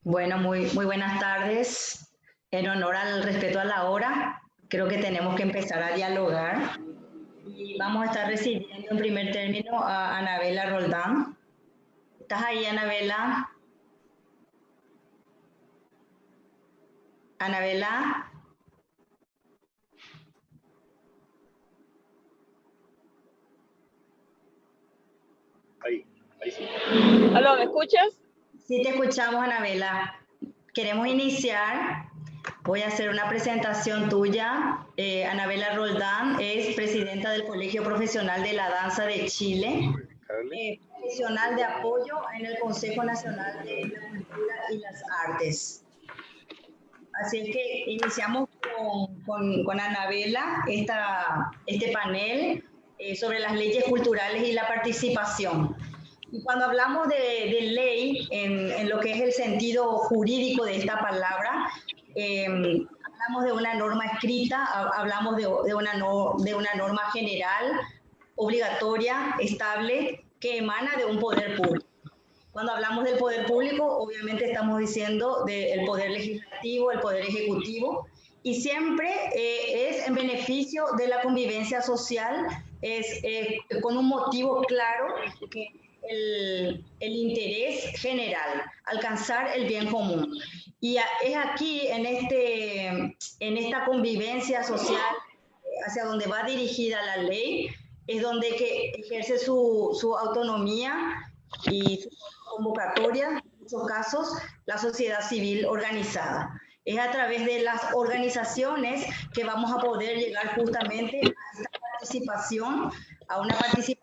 Bueno, muy buenas tardes. En honor al respeto a la hora, creo que tenemos que empezar a dialogar y vamos a estar recibiendo en primer término a Anabela Roldán. ¿Estás ahí, Anabela? Anabela, Ahí sí. ¿Aló, me escuchas? sí te escuchamos, Anabela. Queremos iniciar. Voy a hacer una presentación tuya. Anabela Roldán es presidenta del Colegio Profesional de la Danza de Chile, profesional de apoyo en el Consejo Nacional de la Cultura y las Artes. Así es que iniciamos con Anabela este panel sobre las leyes culturales y la participación. Y cuando hablamos de ley, en lo que es el sentido jurídico de esta palabra, hablamos de una norma escrita, hablamos de una norma general, obligatoria, estable, que emana de un poder público. Cuando hablamos del poder público, obviamente estamos diciendo del poder legislativo, el poder ejecutivo, y siempre es en beneficio de la convivencia social, es con un motivo claro, que el interés general, alcanzar el bien común. Y es aquí, en esta convivencia social, hacia donde va dirigida la ley, es donde que ejerce su autonomía y su convocatoria, en muchos casos, la sociedad civil organizada. Es a través de las organizaciones que vamos a poder llegar justamente a esta participación, a una participación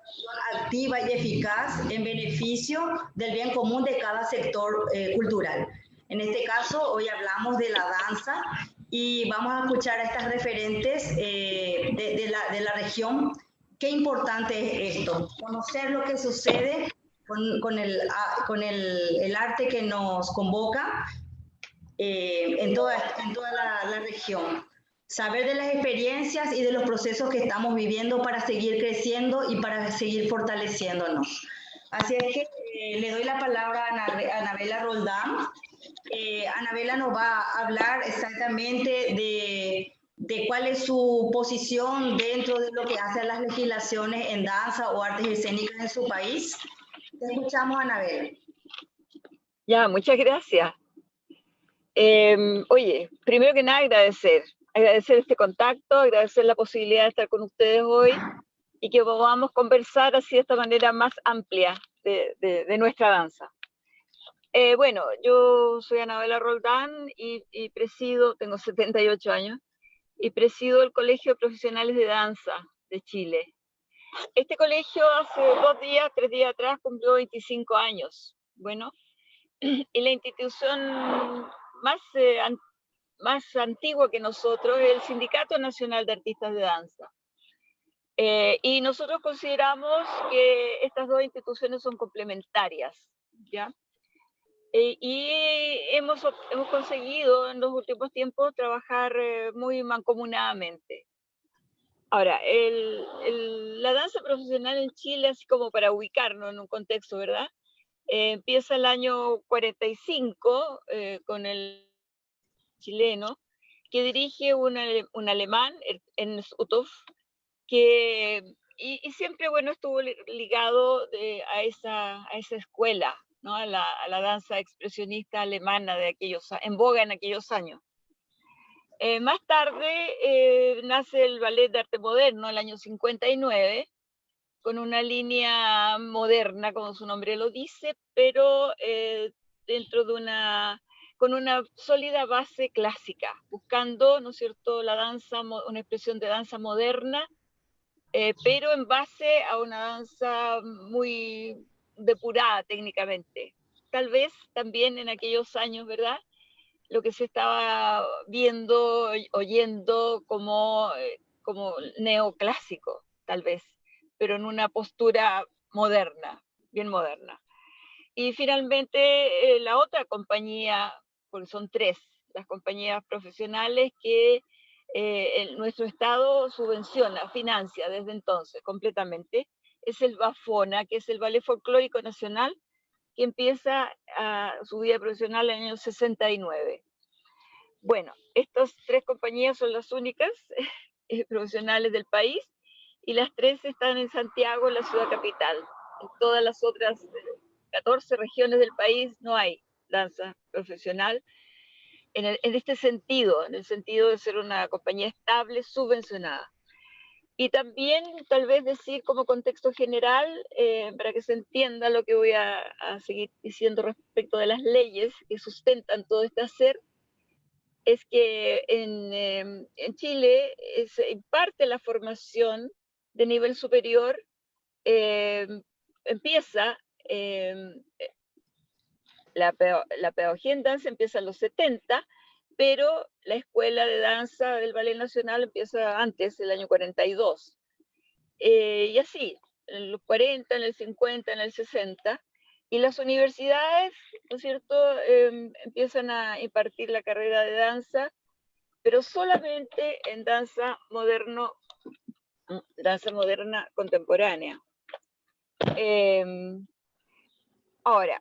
activa y eficaz en beneficio del bien común de cada sector cultural. En este caso, hoy hablamos de la danza y vamos a escuchar a estas referentes de la región. Qué importante es esto, conocer lo que sucede con el arte que nos convoca en toda la región. Saber de las experiencias y de los procesos que estamos viviendo para seguir creciendo y para seguir fortaleciéndonos. Así es que le doy la palabra a Anabela Roldán. Anabela nos va a hablar exactamente de cuál es su posición dentro de lo que hacen las legislaciones en danza o artes escénicas en su país. Te escuchamos, Anabela. Ya, muchas gracias. Oye, primero que nada agradecer este contacto, agradecer la posibilidad de estar con ustedes hoy y que podamos conversar así de esta manera más amplia de nuestra danza. Bueno, yo soy Anabela Roldán y presido, tengo 78 años, y presido el Colegio de Profesionales de Danza de Chile. Este colegio hace 3 días atrás cumplió 25 años. Bueno, y la institución más antigua que nosotros es el Sindicato Nacional de Artistas de Danza. Y nosotros consideramos que estas dos instituciones son complementarias, ¿ya? Y hemos conseguido en los últimos tiempos trabajar muy mancomunadamente. Ahora, la danza profesional en Chile, así como para ubicarnos en un contexto, ¿verdad? Empieza el año 45 con el chileno que dirige un alemán, Ernst Uthoff, y siempre, bueno, estuvo ligado a esa escuela, ¿no? A la danza expresionista alemana en boga en aquellos años. Más tarde nace el Ballet de Arte Moderno, el año 59, con una línea moderna, como su nombre lo dice, pero dentro de con una sólida base clásica, buscando, ¿no es cierto?, una expresión de danza moderna, pero en base a una danza muy depurada técnicamente. Tal vez también en aquellos años, ¿verdad?, lo que se estaba viendo, oyendo como neoclásico, tal vez, pero en una postura moderna, bien moderna. Y finalmente la otra compañía, porque son tres, las compañías profesionales que nuestro Estado subvenciona, financia desde entonces completamente, es el BAFONA, que es el Ballet Folclórico Nacional, que empieza su vida profesional en el año 69. Bueno, estas 3 compañías son las únicas profesionales del país, y las 3 están en Santiago, la ciudad capital. En todas las otras 14 regiones del país no hay danza profesional en este sentido, en el sentido de ser una compañía estable, subvencionada. Y también tal vez decir como contexto general, para que se entienda lo que voy a seguir diciendo respecto de las leyes que sustentan todo este hacer, es que en Chile se imparte la formación de nivel superior, empieza la pedagogía en danza empieza en los 70, pero la escuela de danza del Ballet Nacional empieza antes, el año 42. Y así, en los 40, en el 50, en el 60. Y las universidades, ¿no es cierto?, empiezan a impartir la carrera de danza, pero solamente en danza moderna contemporánea. Ahora,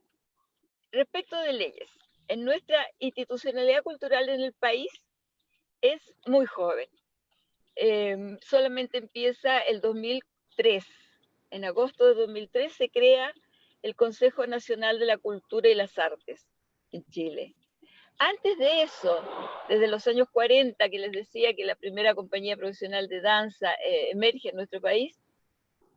respecto de leyes, en nuestra institucionalidad cultural en el país es muy joven. Solamente empieza el 2003. En agosto de 2003 se crea el Consejo Nacional de la Cultura y las Artes en Chile. Antes de eso, desde los años 40, que les decía que la primera compañía profesional de danza emerge en nuestro país,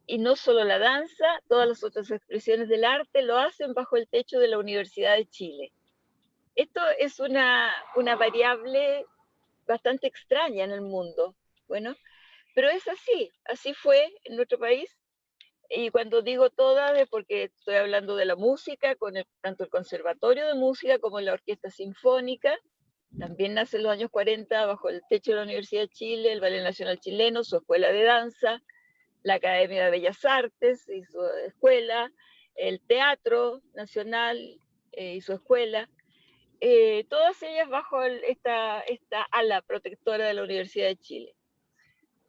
y no solo la danza, todas las otras expresiones del arte lo hacen bajo el techo de la Universidad de Chile. Esto es una variable bastante extraña en el mundo, bueno, pero es así fue en nuestro país. Y cuando digo todas es porque estoy hablando de la música, con tanto el Conservatorio de Música como la Orquesta Sinfónica. También nace en los años 40 bajo el techo de la Universidad de Chile, el Ballet Nacional Chileno, su escuela de danza, la Academia de Bellas Artes y su escuela, el Teatro Nacional y su escuela, todas ellas bajo esta ala protectora de la Universidad de Chile.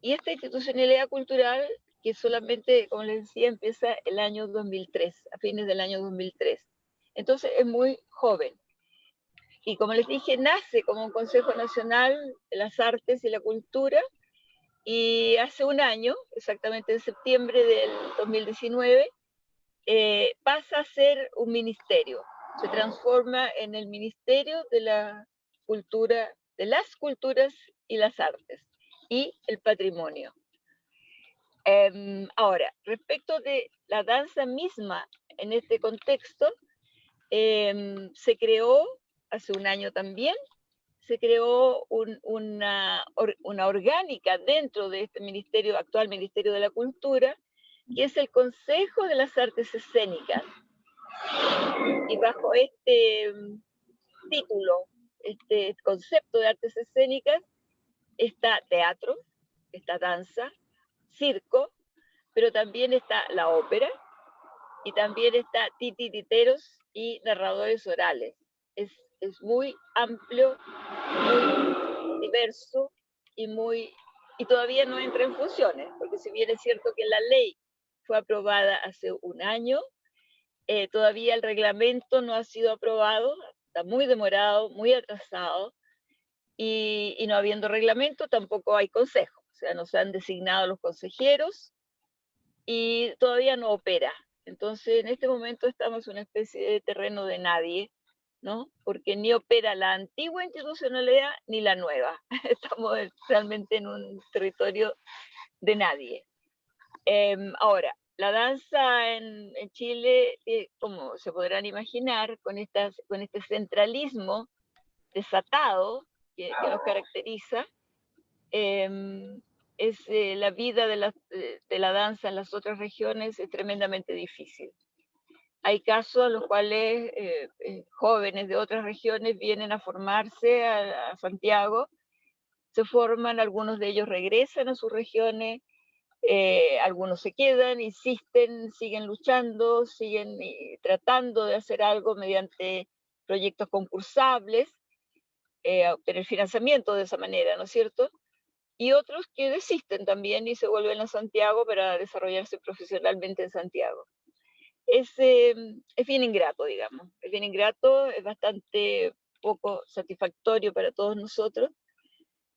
Y esta institucionalidad cultural, que solamente, como les decía, empieza el año 2003, a fines del año 2003. Entonces es muy joven. Y como les dije, nace como un Consejo Nacional de las Artes y la Cultura, y hace un año, exactamente en septiembre del 2019, pasa a ser un ministerio. Se transforma en el Ministerio de la Cultura, de las Culturas y las Artes y el Patrimonio. Ahora, respecto de la danza misma en este contexto, se creó hace un año también, se creó una orgánica dentro de este ministerio, actual Ministerio de la Cultura, que es el Consejo de las Artes Escénicas. Y bajo este título, este concepto de artes escénicas, está teatro, está danza, circo, pero también está la ópera, y también está titiriteros y narradores orales. Es muy amplio, muy diverso y todavía no entra en funciones, porque si bien es cierto que la ley fue aprobada hace un año, todavía el reglamento no ha sido aprobado, está muy demorado, muy atrasado, y no habiendo reglamento tampoco hay consejo, o sea, no se han designado los consejeros y todavía no opera. Entonces, en este momento estamos en una especie de terreno de nadie, ¿no? Porque ni opera la antigua institucionalidad ni la nueva. Estamos realmente en un territorio de nadie. Ahora, la danza en Chile, como se podrán imaginar, con este centralismo desatado que nos caracteriza, la vida de la danza en las otras regiones es tremendamente difícil. Hay casos en los cuales jóvenes de otras regiones vienen a formarse a Santiago, se forman, algunos de ellos regresan a sus regiones, algunos se quedan, insisten, siguen luchando, siguen tratando de hacer algo mediante proyectos concursables, obtener financiamiento de esa manera, ¿no es cierto? Y otros que desisten también y se vuelven a Santiago para desarrollarse profesionalmente en Santiago. es bien ingrato, digamos. Es bien ingrato, es bastante poco satisfactorio para todos nosotros.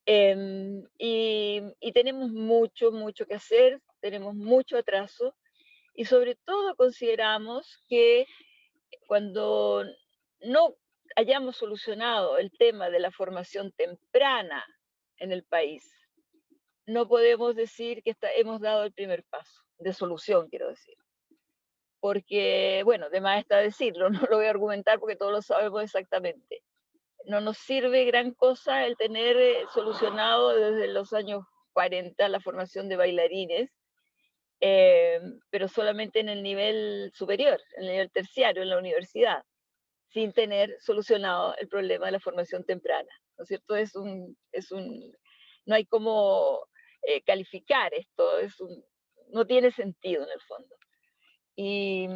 Y tenemos mucho, mucho que hacer, tenemos mucho atraso, y sobre todo consideramos que cuando no hayamos solucionado el tema de la formación temprana en el país, no podemos decir que hemos dado el primer paso, de solución, quiero decir. Porque, bueno, de más está decirlo, no lo voy a argumentar porque todos lo sabemos exactamente. No nos sirve gran cosa el tener solucionado desde los años 40 la formación de bailarines, pero solamente en el nivel superior, en el nivel terciario, en la universidad, sin tener solucionado el problema de la formación temprana, ¿no es cierto? No hay cómo calificar esto, no tiene sentido en el fondo. Y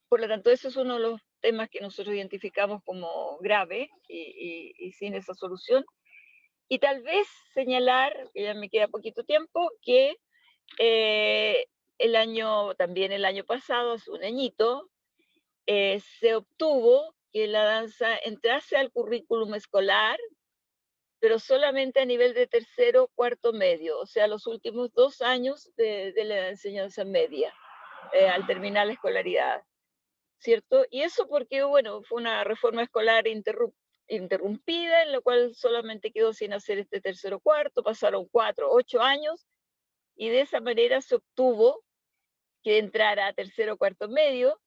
por lo tanto, eso es uno de los temas que nosotros identificamos como grave y sin esa solución. Y tal vez señalar, que ya me queda poquito tiempo, que también el año pasado, hace un añito, se obtuvo que la danza entrase al currículum escolar, pero solamente a nivel de tercero, cuarto medio, o sea, los últimos 2 años de la enseñanza media, al terminar la escolaridad, ¿cierto? Y eso porque, bueno, fue una reforma escolar interrumpida, en la cual solamente quedó sin hacer este tercero, cuarto, pasaron 4, 8 años, y de esa manera se obtuvo que entrara a tercero, cuarto medio,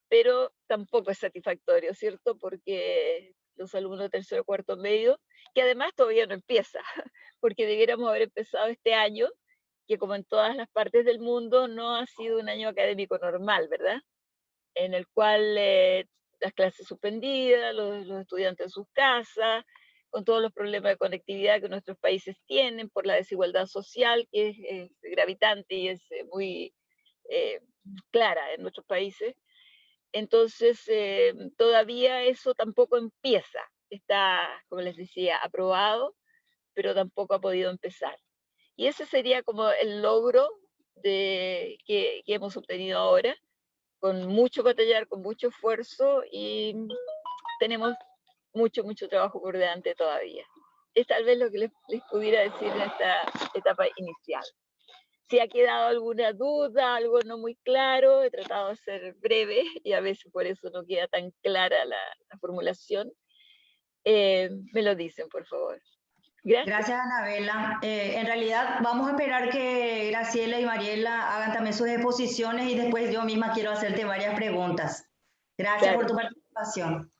pero tampoco es satisfactorio, ¿cierto? Porque los alumnos de tercero, cuarto medio, que además todavía no empieza, porque debiéramos haber empezado este año, que como en todas las partes del mundo, no ha sido un año académico normal, ¿verdad? En el cual las clases suspendidas, los estudiantes en sus casas, con todos los problemas de conectividad que nuestros países tienen por la desigualdad social, que es gravitante y es muy clara en nuestros países. Entonces, todavía eso tampoco empieza. Está, como les decía, aprobado, pero tampoco ha podido empezar. Y ese sería como el logro que hemos obtenido ahora, con mucho batallar, con mucho esfuerzo, y tenemos mucho, mucho trabajo por delante todavía. Es tal vez lo que les pudiera decir en esta etapa inicial. Si ha quedado alguna duda, algo no muy claro, he tratado de ser breve y a veces por eso no queda tan clara la formulación. Me lo dicen, por favor. Gracias. Gracias, Anabela. En realidad vamos a esperar que Graciela y Mariela hagan también sus exposiciones y después yo misma quiero hacerte varias preguntas. Gracias por tu participación.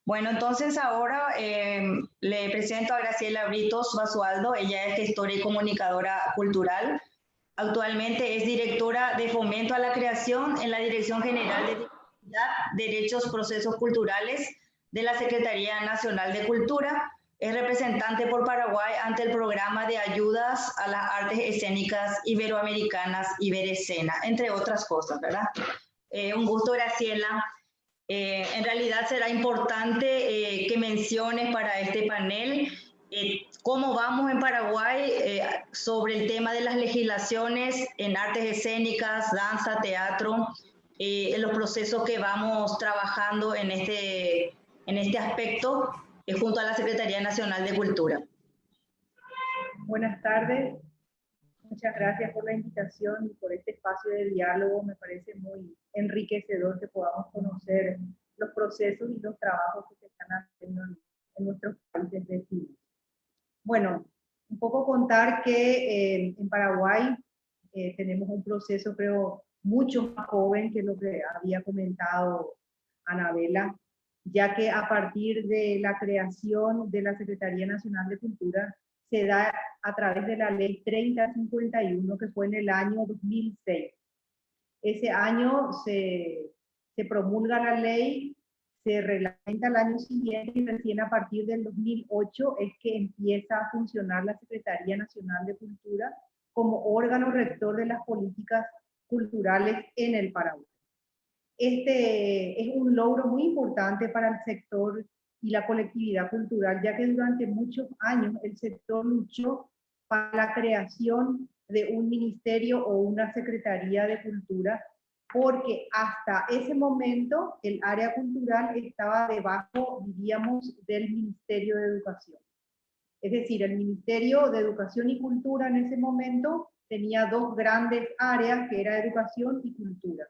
Bueno, entonces ahora le presento a Graciela Britos Basualdo. Ella es gestora y comunicadora cultural. Actualmente es directora de Fomento a la Creación en la Dirección General de Diversidad, Derechos, Procesos Culturales de la Secretaría Nacional de Cultura. Es representante por Paraguay ante el Programa de Ayudas a las Artes Escénicas Iberoamericanas, Iberescena, entre otras cosas, ¿verdad? Un gusto, Graciela. En realidad será importante que menciones para este panel cómo vamos en Paraguay sobre el tema de las legislaciones en artes escénicas, danza, teatro, en los procesos que vamos trabajando en este aspecto junto a la Secretaría Nacional de Cultura. Buenas tardes. Muchas gracias por la invitación y por este espacio de diálogo. Me parece muy enriquecedor que podamos conocer los procesos y los trabajos que se están haciendo en nuestros países vecinos. Bueno, un poco contar que en Paraguay tenemos un proceso, creo, mucho más joven que lo que había comentado Anabela, ya que a partir de la creación de la Secretaría Nacional de Cultura se da a través de la ley 3051, que fue en el año 2006. Ese año se promulga la ley, se reglamenta el año siguiente y recién a partir del 2008 es que empieza a funcionar la Secretaría Nacional de Cultura como órgano rector de las políticas culturales en el Paraguay. Este es un logro muy importante para el sector y la colectividad cultural, ya que durante muchos años el sector luchó para la creación de un ministerio o una secretaría de cultura porque hasta ese momento el área cultural estaba debajo, diríamos, del Ministerio de Educación. Es decir, el Ministerio de Educación y Cultura en ese momento tenía dos grandes áreas, que era educación y cultura,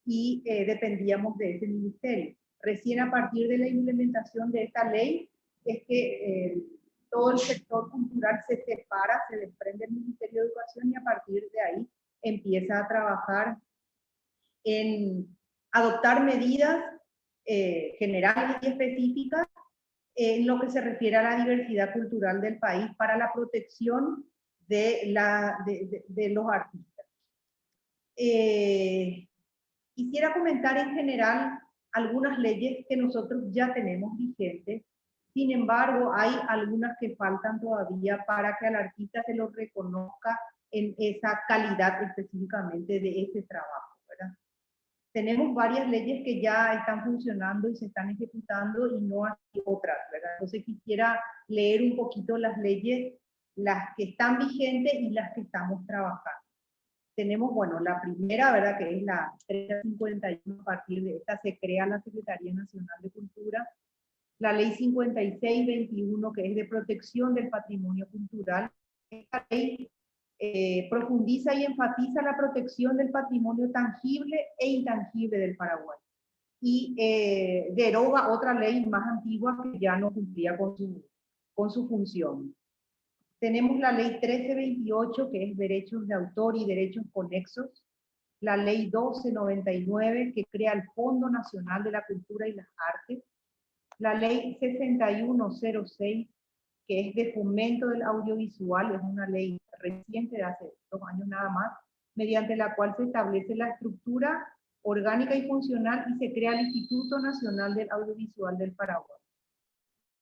y dependíamos de ese ministerio. Recién a partir de la implementación de esta ley es que todo el sector cultural se separa, se desprende del Ministerio de Educación y a partir de ahí empieza a trabajar en adoptar medidas generales y específicas en lo que se refiere a la diversidad cultural del país para la protección de los artistas. Quisiera comentar en general algunas leyes que nosotros ya tenemos vigentes. Sin embargo, hay algunas que faltan todavía para que al artista se lo reconozca en esa calidad específicamente de ese trabajo, ¿verdad? Tenemos varias leyes que ya están funcionando y se están ejecutando y no hay otras, ¿verdad? Entonces quisiera leer un poquito las leyes, las que están vigentes y las que estamos trabajando. Tenemos, bueno, la primera, ¿verdad? Que es la 351, a partir de esta se crea la Secretaría Nacional de Cultura. La ley 5621, que es de protección del patrimonio cultural. Esta ley profundiza y enfatiza la protección del patrimonio tangible e intangible del Paraguay. Y deroga otra ley más antigua que ya no cumplía con su función. Tenemos la ley 1328, que es derechos de autor y derechos conexos. La ley 1299, que crea el Fondo Nacional de la Cultura y las Artes. La ley 6106, que es de fomento del audiovisual, es una ley reciente de hace 2 años nada más, mediante la cual se establece la estructura orgánica y funcional y se crea el Instituto Nacional del Audiovisual del Paraguay.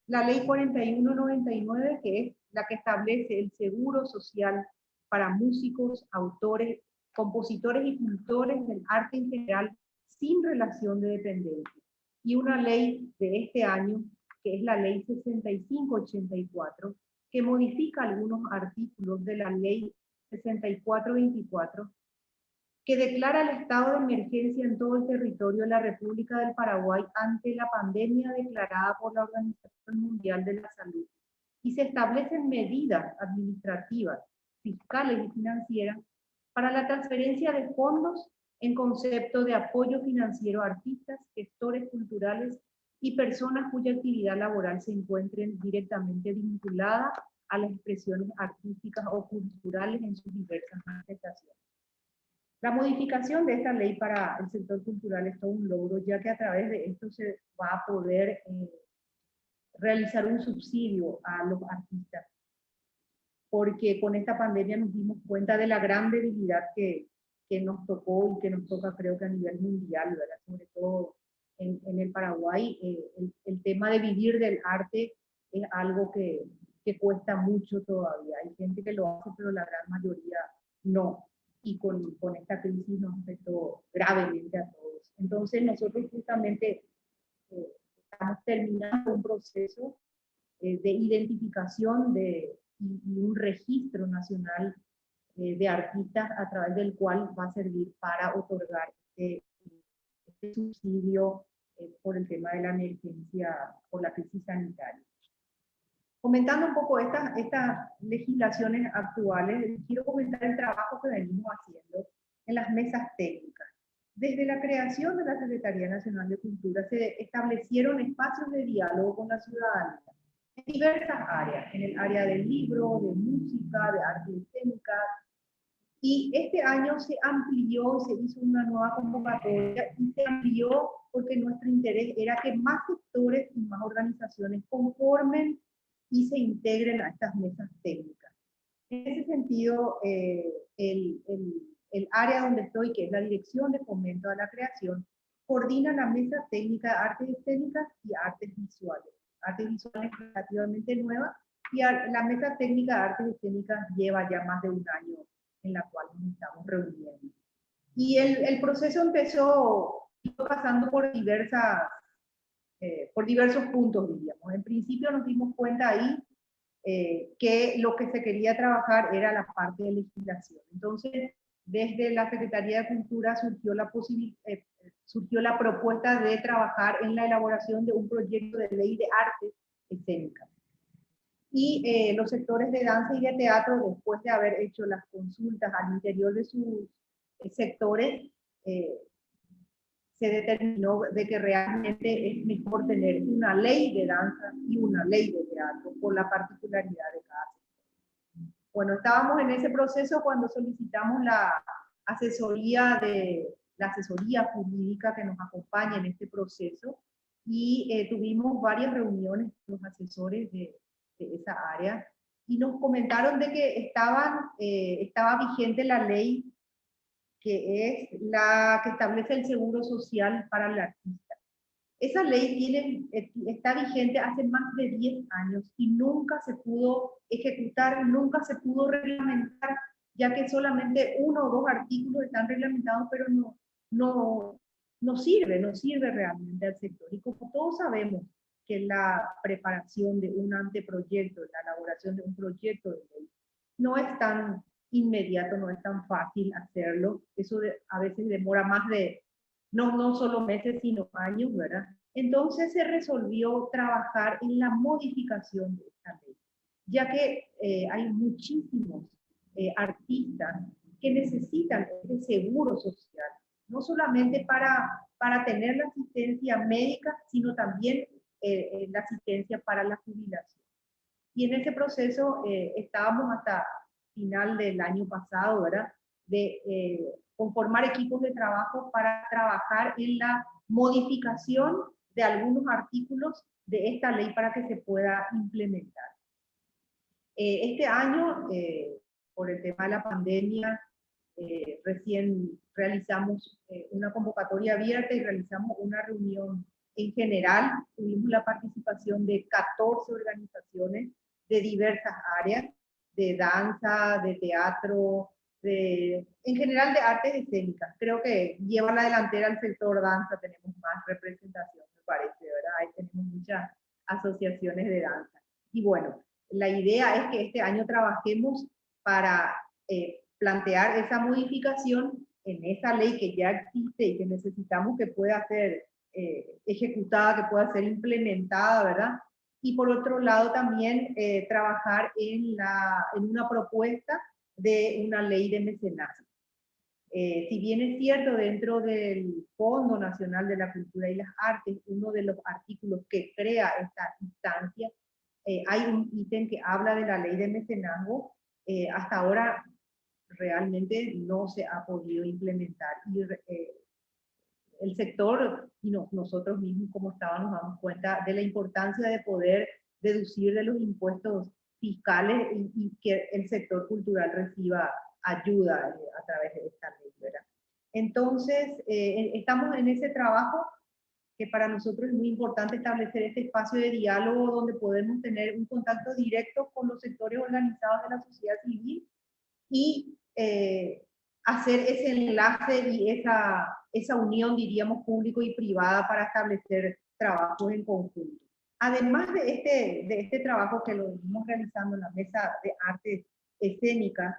La ley 4199, que es la que establece el seguro social para músicos, autores, compositores y cultores del arte en general sin relación de dependencia. Y una ley de este año, que es la ley 6584, que modifica algunos artículos de la ley 6424, que declara el estado de emergencia en todo el territorio de la República del Paraguay ante la pandemia declarada por la Organización Mundial de la Salud. Y se establecen medidas administrativas, fiscales y financieras para la transferencia de fondos en concepto de apoyo financiero a artistas, gestores culturales y personas cuya actividad laboral se encuentren directamente vinculada a las expresiones artísticas o culturales en sus diversas manifestaciones. La modificación de esta ley para el sector cultural es todo un logro, ya que a través de esto se va a poder realizar un subsidio a los artistas, porque con esta pandemia nos dimos cuenta de la gran debilidad que nos tocó y que nos toca, creo que a nivel mundial, ¿verdad? Sobre todo en el Paraguay, el tema de vivir del arte es algo que cuesta mucho todavía. Hay gente que lo hace, pero la gran mayoría no. Y con esta crisis nos afectó gravemente a todos. Entonces nosotros justamente estamos terminando un proceso de identificación y un registro nacional de artistas a través del cual va a servir para otorgar este subsidio por el tema de la emergencia, por la crisis sanitaria. Comentando un poco estas legislaciones actuales, quiero comentar el trabajo que venimos haciendo en las mesas técnicas. Desde la creación de la Secretaría Nacional de Cultura se establecieron espacios de diálogo con la ciudadanía en diversas áreas, en el área del libro, de música, de artes escénicas, y este año se amplió, se hizo una nueva convocatoria y se amplió porque nuestro interés era que más sectores y más organizaciones conformen y se integren a estas mesas técnicas. En ese sentido, el área donde estoy, que es la Dirección de Fomento a la Creación, coordina la mesa técnica de artes escénicas y artes visuales. Artes visuales relativamente nueva y la mesa técnica de artes escénicas lleva ya más de un año en la cual nos estamos reuniendo. Y el proceso empezó pasando por diversos puntos, diríamos. En principio nos dimos cuenta ahí que lo que se quería trabajar era la parte de legislación. Entonces desde la Secretaría de Cultura surgió la propuesta de trabajar en la elaboración de un proyecto de ley de artes escénicas. Y los sectores de danza y de teatro, después de haber hecho las consultas al interior de sus sectores, se determinó de que realmente es mejor tener una ley de danza y una ley de teatro por la particularidad de cada sector. Bueno, estábamos en ese proceso cuando solicitamos la asesoría jurídica que nos acompaña en este proceso, y tuvimos varias reuniones con los asesores de esa área, y nos comentaron de que estaba vigente la ley que es la que establece el seguro social para el artista. Esa ley está vigente hace más de 10 años y nunca se pudo ejecutar, nunca se pudo reglamentar, ya que solamente 1 o 2 artículos están reglamentados, pero no sirve realmente al sector. Y como todos sabemos que la preparación de un anteproyecto, la elaboración de un proyecto de ley, no es tan inmediato, no es tan fácil hacerlo. Eso a veces demora más de, no solo meses, sino años, ¿verdad? Entonces se resolvió trabajar en la modificación de esta ley, ya que hay muchísimos artistas que necesitan este seguro social, no solamente para tener la asistencia médica, sino también la asistencia para la jubilación. Y en ese proceso estábamos hasta final del año pasado, ¿verdad?, de conformar equipos de trabajo para trabajar en la modificación de algunos artículos de esta ley para que se pueda implementar. Este año, por el tema de la pandemia, recién realizamos una convocatoria abierta y realizamos una reunión en general. Tuvimos la participación de 14 organizaciones de diversas áreas, de danza, de teatro, en general de artes escénicas. Creo que lleva la delantera el sector danza, tenemos más representación, me parece, ¿verdad? Ahí tenemos muchas asociaciones de danza. Y bueno, la idea es que este año trabajemos para plantear esa modificación en esa ley que ya existe y que necesitamos que pueda ser ejecutada, que pueda ser implementada, ¿verdad? Y por otro lado también trabajar en una propuesta de una ley de mecenazgo. Si bien es cierto, dentro del Fondo Nacional de la Cultura y las Artes, uno de los artículos que crea esta instancia, hay un ítem que habla de la ley de mecenazgo. Hasta ahora realmente no se ha podido implementar. Y el sector y nosotros mismos como Estado nos damos cuenta de la importancia de poder deducir de los impuestos fiscales y que el sector cultural reciba ayuda a través de esta ley, ¿verdad? Entonces, estamos en ese trabajo que para nosotros es muy importante establecer este espacio de diálogo donde podemos tener un contacto directo con los sectores organizados de la sociedad civil y hacer ese enlace y esa unión, diríamos, público y privada para establecer trabajos en conjunto. Además de este trabajo que lo venimos realizando en la mesa de artes escénicas,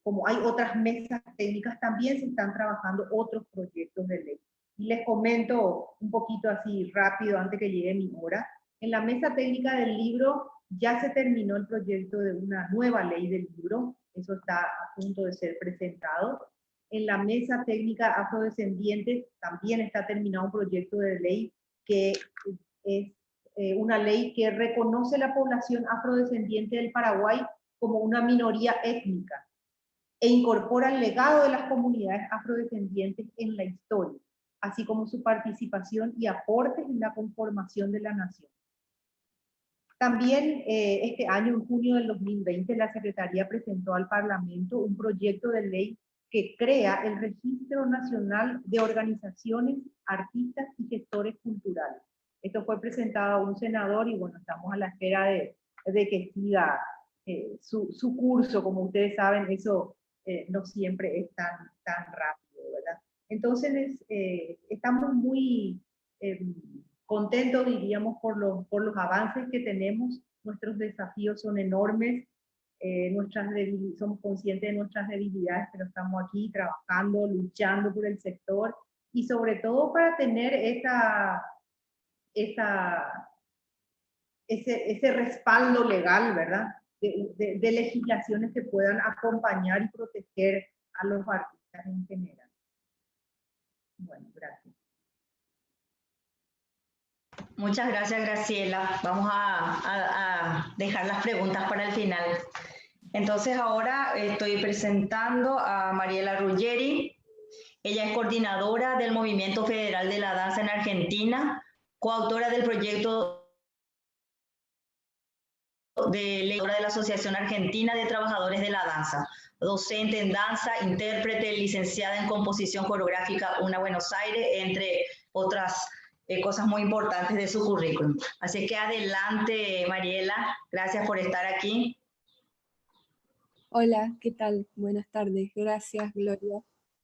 como hay otras mesas técnicas, también se están trabajando otros proyectos de ley. Y les comento un poquito así rápido antes que llegue mi hora. En la mesa técnica del libro ya se terminó el proyecto de una nueva ley del libro, eso está a punto de ser presentado. En la mesa técnica afrodescendientes también está terminado un proyecto de ley que es una ley que reconoce la población afrodescendiente del Paraguay como una minoría étnica e incorpora el legado de las comunidades afrodescendientes en la historia, así como su participación y aportes en la conformación de la nación. También este año, en junio del 2020, la Secretaría presentó al Parlamento un proyecto de ley que crea el Registro Nacional de Organizaciones, Artistas y Gestores Culturales. Esto fue presentado a un senador y bueno, estamos a la espera de que siga su curso. Como ustedes saben, eso no siempre es tan rápido, ¿verdad? Entonces, estamos muy contentos, diríamos, por los avances que tenemos. Nuestros desafíos son enormes. somos conscientes de nuestras debilidades, pero estamos aquí trabajando, luchando por el sector, y sobre todo para tener ese respaldo legal, ¿verdad? De legislaciones que puedan acompañar y proteger a los artistas en general. Bueno, gracias. Muchas gracias, Graciela. Vamos a dejar las preguntas para el final. Entonces ahora estoy presentando a Mariela Ruggeri. Ella es coordinadora del Movimiento Federal de la Danza en Argentina, coautora del proyecto de ley de la Asociación Argentina de Trabajadores de la Danza, docente en danza, intérprete, licenciada en composición coreográfica UNA Buenos Aires, entre otras cosas muy importantes de su currículum. Así que adelante, Mariela, gracias por estar aquí. Hola, ¿qué tal? Buenas tardes. Gracias, Gloria,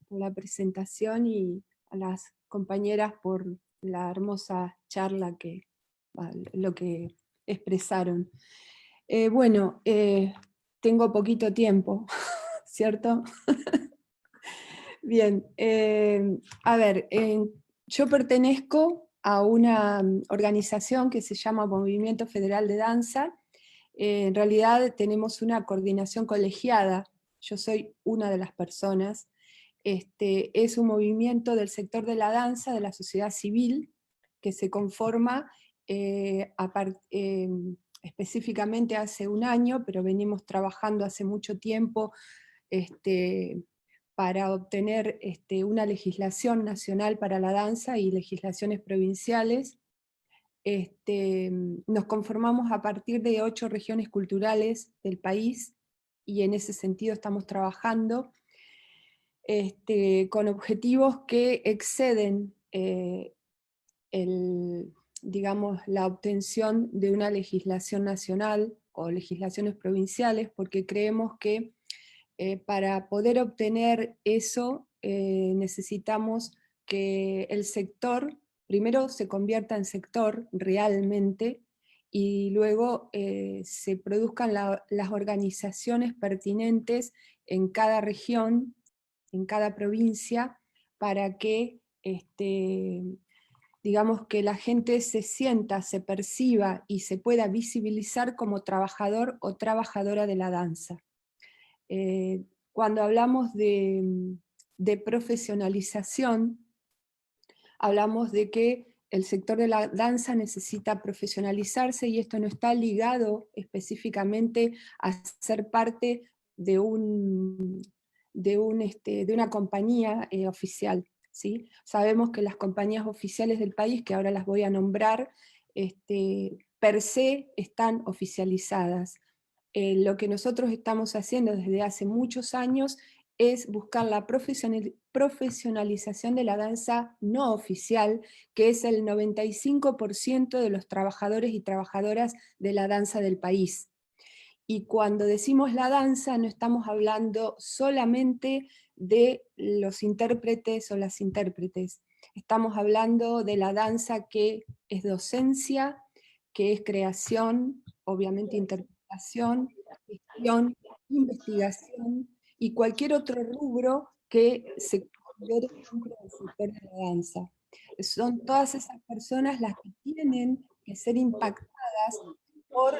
por la presentación y a las compañeras por la hermosa charla lo que expresaron. Tengo poquito tiempo, ¿cierto? Bien, yo pertenezco a una organización que se llama Movimiento Federal de Danza. En realidad tenemos una coordinación colegiada, yo soy una de las personas. Es un movimiento del sector de la danza, de la sociedad civil, que se conforma específicamente hace un año, pero venimos trabajando hace mucho tiempo para obtener una legislación nacional para la danza y legislaciones provinciales. Nos conformamos a partir de 8 regiones culturales del país, y en ese sentido estamos trabajando con objetivos que exceden la obtención de una legislación nacional o legislaciones provinciales, porque creemos que para poder obtener eso necesitamos que el sector primero se convierta en sector realmente, y luego se produzcan las organizaciones pertinentes en cada región, en cada provincia, para que digamos que la gente se sienta, se perciba y se pueda visibilizar como trabajador o trabajadora de la danza. Cuando hablamos de profesionalización, hablamos de que el sector de la danza necesita profesionalizarse, y esto no está ligado específicamente a ser parte de una compañía oficial, ¿sí? Sabemos que las compañías oficiales del país, que ahora las voy a nombrar, per se están oficializadas. Lo que nosotros estamos haciendo desde hace muchos años es buscar la profesionalización de la danza no oficial, que es el 95% de los trabajadores y trabajadoras de la danza del país. Y cuando decimos la danza, no estamos hablando solamente de los intérpretes o las intérpretes. Estamos hablando de la danza que es docencia, que es creación, obviamente interpretación, gestión, investigación y cualquier otro rubro que se considere dentro del sector de la danza. Son todas esas personas las que tienen que ser impactadas por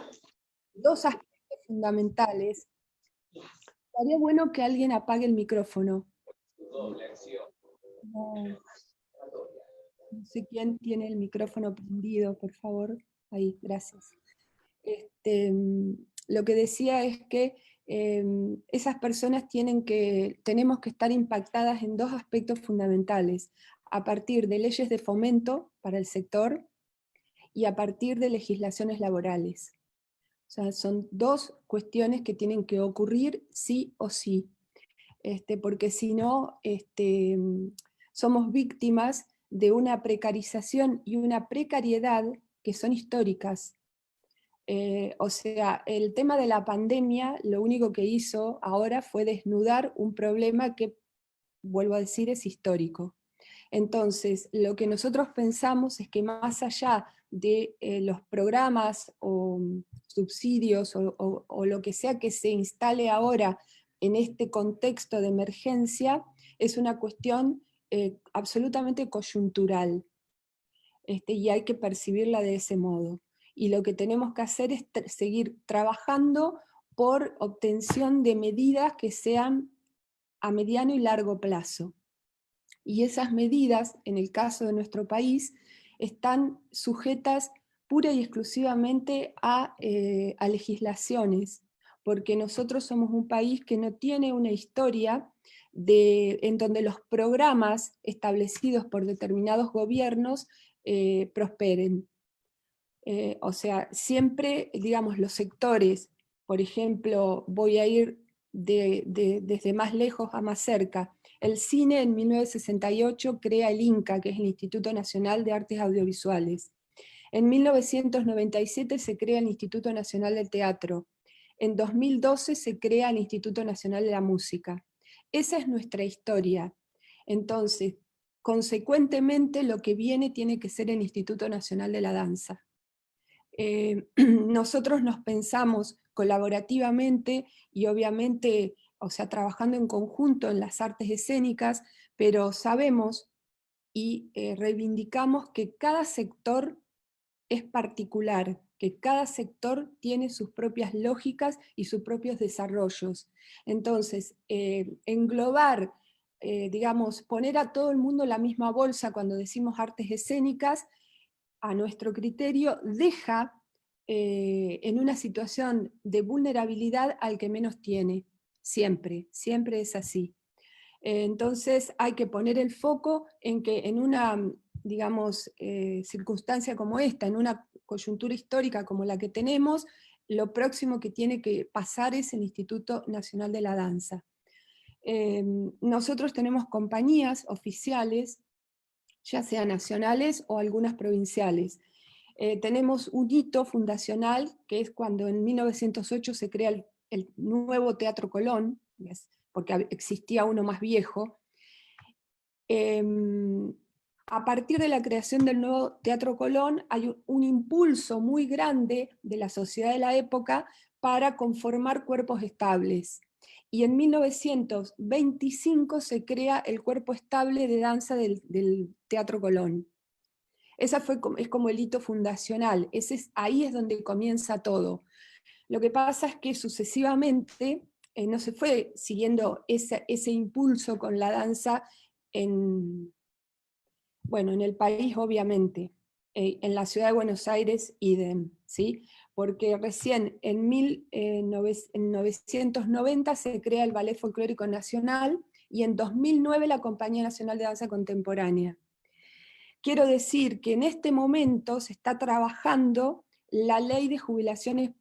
2 aspectos fundamentales. Estaría bueno que alguien apague el micrófono. No sé quién tiene el micrófono prendido, por favor. Ahí, gracias. Lo que decía es que esas personas tenemos que estar impactadas en 2 aspectos fundamentales, a partir de leyes de fomento para el sector y a partir de legislaciones laborales. O sea, son 2 cuestiones que tienen que ocurrir sí o sí, porque si no, somos víctimas de una precarización y una precariedad que son históricas. O sea, el tema de la pandemia lo único que hizo ahora fue desnudar un problema que, vuelvo a decir, es histórico. Entonces, lo que nosotros pensamos es que más allá de los programas o subsidios o lo que sea que se instale ahora en este contexto de emergencia es una cuestión absolutamente coyuntural, y hay que percibirla de ese modo. Y lo que tenemos que hacer es seguir trabajando por obtención de medidas que sean a mediano y largo plazo. Y esas medidas, en el caso de nuestro país, están sujetas pura y exclusivamente a legislaciones, porque nosotros somos un país que no tiene una historia en donde los programas establecidos por determinados gobiernos prosperen. O sea, siempre, digamos, los sectores, por ejemplo, voy a ir desde más lejos a más cerca. El cine en 1968 crea el INCA, que es el Instituto Nacional de Artes Audiovisuales. En 1997 se crea el Instituto Nacional del Teatro. En 2012 se crea el Instituto Nacional de la Música. Esa es nuestra historia. Entonces, consecuentemente, lo que viene tiene que ser el Instituto Nacional de la Danza. Nosotros nos pensamos colaborativamente y obviamente, o sea, trabajando en conjunto en las artes escénicas, pero sabemos y reivindicamos que cada sector es particular, que cada sector tiene sus propias lógicas y sus propios desarrollos. Entonces, englobar, digamos, poner a todo el mundo en la misma bolsa cuando decimos artes escénicas, a nuestro criterio, deja en una situación de vulnerabilidad al que menos tiene. Siempre, siempre es así. Entonces hay que poner el foco en que en una, digamos, circunstancia como esta, en una coyuntura histórica como la que tenemos, lo próximo que tiene que pasar es el Instituto Nacional de la Danza. Nosotros tenemos compañías oficiales, ya sean nacionales o algunas provinciales. Tenemos un hito fundacional, que es cuando en 1908 se crea el nuevo Teatro Colón, porque existía uno más viejo. A partir de la creación del nuevo Teatro Colón hay un impulso muy grande de la sociedad de la época para conformar cuerpos estables. Y en 1925 se crea el cuerpo estable de danza del Teatro Colón. Esa es como el hito fundacional, ahí es donde comienza todo. Lo que pasa es que sucesivamente no se fue siguiendo ese impulso con la danza en el país, obviamente. En la ciudad de Buenos Aires, idem, ¿sí? Porque recién en 1990 se crea el Ballet Folclórico Nacional y en 2009 la Compañía Nacional de Danza Contemporánea. Quiero decir que en este momento se está trabajando la ley de jubilaciones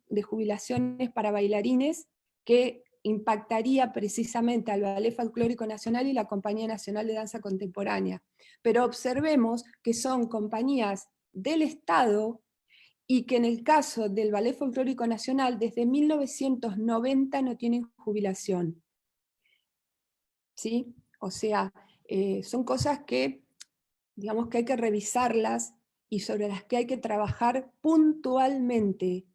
para bailarines que impactaría precisamente al Ballet Folclórico Nacional y la Compañía Nacional de Danza Contemporánea. Pero observemos que son compañías del Estado y que en el caso del Ballet Folclórico Nacional desde 1990 no tienen jubilación. ¿Sí? O sea, son cosas que digamos que hay que revisarlas y sobre las que hay que trabajar puntualmente,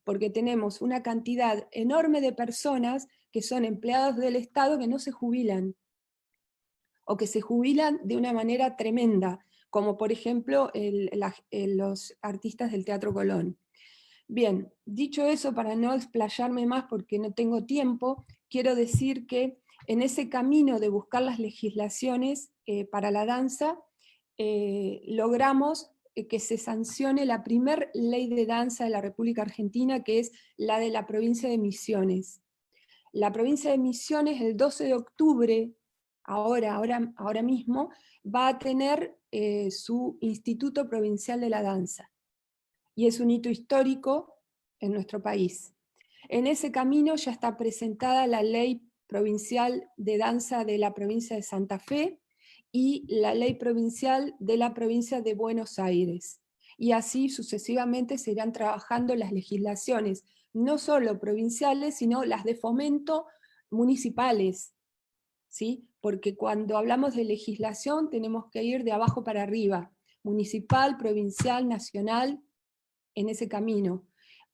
porque tenemos una cantidad enorme de personas que son empleados del Estado que no se jubilan, o que se jubilan de una manera tremenda, como por ejemplo los artistas del Teatro Colón. Bien, dicho eso, para no explayarme más porque no tengo tiempo, quiero decir que en ese camino de buscar las legislaciones para la danza, logramos que se sancione la primer ley de danza de la República Argentina, que es la de la provincia de Misiones. La provincia de Misiones, el 12 de octubre, ahora mismo, va a tener su Instituto Provincial de la Danza. Y es un hito histórico en nuestro país. En ese camino ya está presentada la Ley Provincial de Danza de la provincia de Santa Fe y la Ley Provincial de la provincia de Buenos Aires. Y así sucesivamente se irán trabajando las legislaciones, no solo provinciales, sino las de fomento municipales, ¿sí? Porque cuando hablamos de legislación tenemos que ir de abajo para arriba. municipal, provincial, nacional, en ese camino.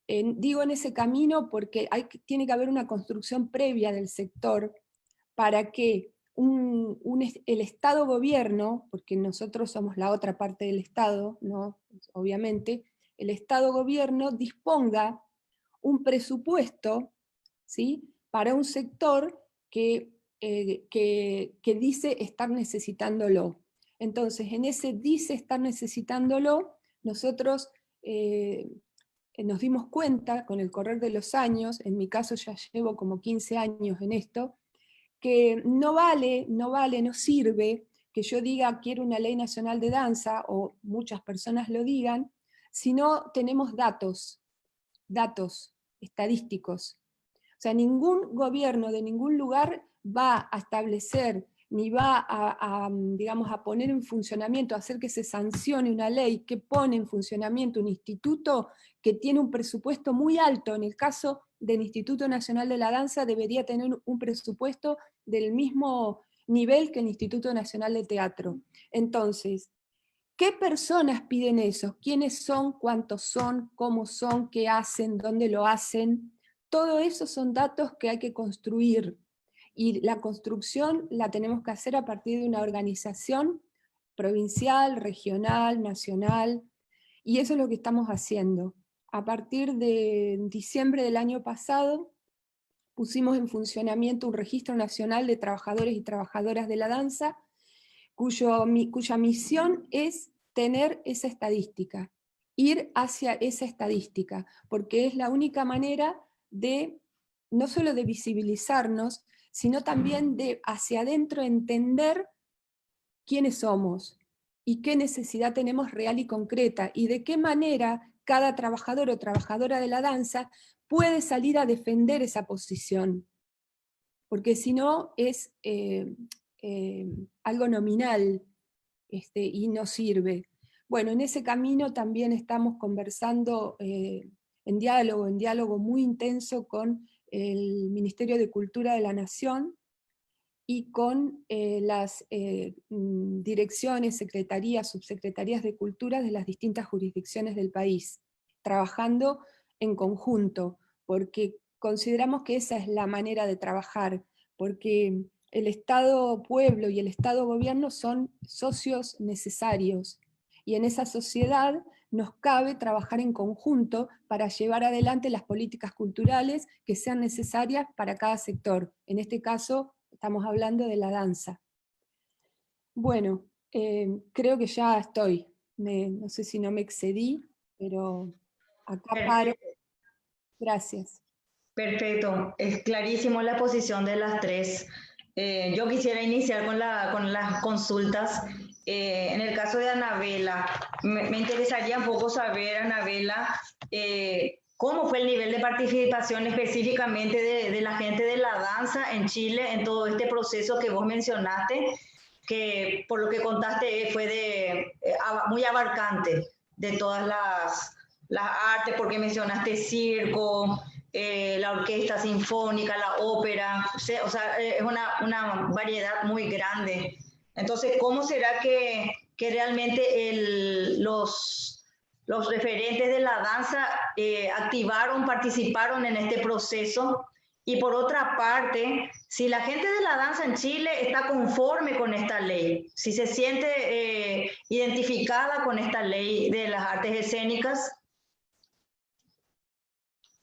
Digo en ese camino porque tiene que haber una construcción previa del sector para que el Estado-gobierno, porque nosotros somos la otra parte del Estado, ¿no? Obviamente, el Estado-gobierno disponga un presupuesto, ¿sí?, para un sector que dice estar necesitándolo. Entonces, en ese dice estar necesitándolo, nosotros nos dimos cuenta con el correr de los años, en mi caso ya llevo como 15 años en esto, que no sirve que yo diga quiero una ley nacional de danza, o muchas personas lo digan, si no tenemos datos estadísticos. O sea, ningún gobierno de ningún lugar va a establecer, ni va digamos, a poner en funcionamiento, a hacer que se sancione una ley que pone en funcionamiento un instituto que tiene un presupuesto muy alto. En el caso del Instituto Nacional de la Danza debería tener un presupuesto del mismo nivel que el Instituto Nacional de Teatro. Entonces, ¿qué personas piden eso? ¿Quiénes son? ¿Cuántos son? ¿Cómo son? ¿Qué hacen? ¿Dónde lo hacen? Todo eso son datos que hay que construir. Y la construcción la tenemos que hacer a partir de una organización provincial, regional, nacional, y eso es lo que estamos haciendo. A partir de diciembre del año pasado, pusimos en funcionamiento un registro nacional de trabajadores y trabajadoras de la danza, cuya misión es tener esa estadística, ir hacia esa estadística, porque es la única manera de, no solo de visibilizarnos, sino también de hacia adentro entender quiénes somos y qué necesidad tenemos real y concreta, y de qué manera cada trabajador o trabajadora de la danza puede salir a defender esa posición, porque si no es algo nominal y no sirve. Bueno, en ese camino también estamos conversando en diálogo muy intenso con el Ministerio de Cultura de la Nación y con las direcciones, secretarías, subsecretarías de cultura de las distintas jurisdicciones del país, trabajando en conjunto, porque consideramos que esa es la manera de trabajar, porque el Estado-pueblo y el Estado-gobierno son socios necesarios, y en esa sociedad nos cabe trabajar en conjunto para llevar adelante las políticas culturales que sean necesarias para cada sector. En este caso, estamos hablando de la danza. Bueno, creo que ya estoy. No sé si no me excedí, pero acá paro. Gracias. Perfecto, es clarísimo la posición de las tres. Yo quisiera iniciar con las consultas. En el caso de Anabela, me interesaría un poco saber, Anabela, cómo fue el nivel de participación específicamente de la gente de la danza en Chile en todo este proceso que vos mencionaste, que por lo que contaste fue muy abarcante de todas las artes, porque mencionaste circo, la orquesta sinfónica, la ópera, o sea, es una variedad muy grande. Entonces, ¿cómo será que realmente los referentes de la danza participaron en este proceso? Y por otra parte, si la gente de la danza en Chile está conforme con esta ley, si se siente identificada con esta ley de las artes escénicas.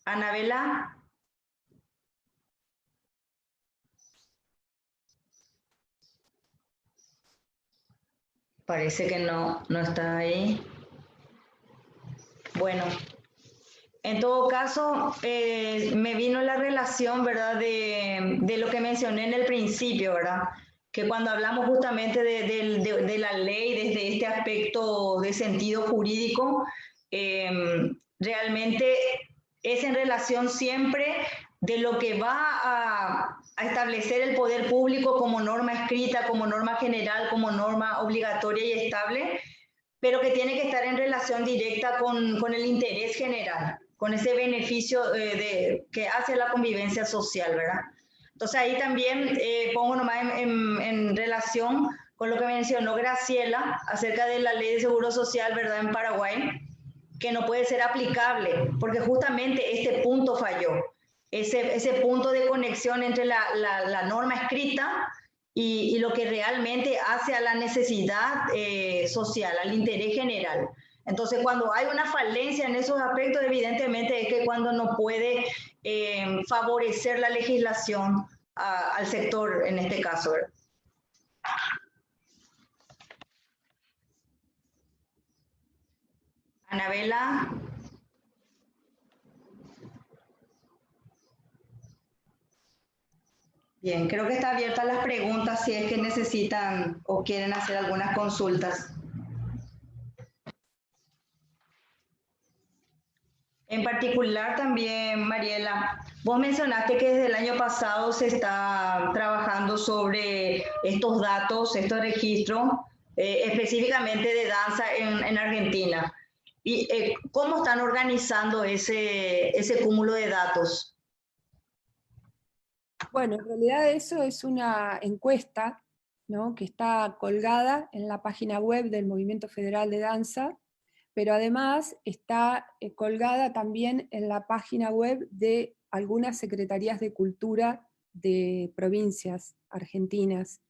Anabela. Parece que no está ahí. Bueno, en todo caso, me vino la relación, ¿verdad?, de lo que mencioné en el principio, ¿verdad? Que cuando hablamos justamente de la ley desde este aspecto de sentido jurídico, realmente es en relación siempre de lo que va a establecer el poder público como norma escrita, como norma general, como norma obligatoria y estable, pero que tiene que estar en relación directa con el interés general, con ese beneficio que hace la convivencia social, ¿verdad? Entonces ahí también pongo nomás en relación con lo que mencionó Graciela acerca de la ley de seguro social, ¿verdad?, en Paraguay, que no puede ser aplicable, porque justamente este punto falló, ese punto de conexión entre la norma escrita y lo que realmente hace a la necesidad social, al interés general. Entonces, cuando hay una falencia en esos aspectos, evidentemente es que cuando no puede favorecer la legislación al sector, en este caso, ¿verdad? Anabela. Bien, creo que está abierta las preguntas si es que necesitan o quieren hacer algunas consultas. En particular también, Mariela, vos mencionaste que desde el año pasado se está trabajando sobre estos datos, estos registros, específicamente de danza en Argentina. ¿Y cómo están organizando ese cúmulo de datos? Bueno, en realidad eso es una encuesta, ¿no?, que está colgada en la página web del Movimiento Federal de Danza, pero además está colgada también en la página web de algunas secretarías de cultura de provincias argentinas,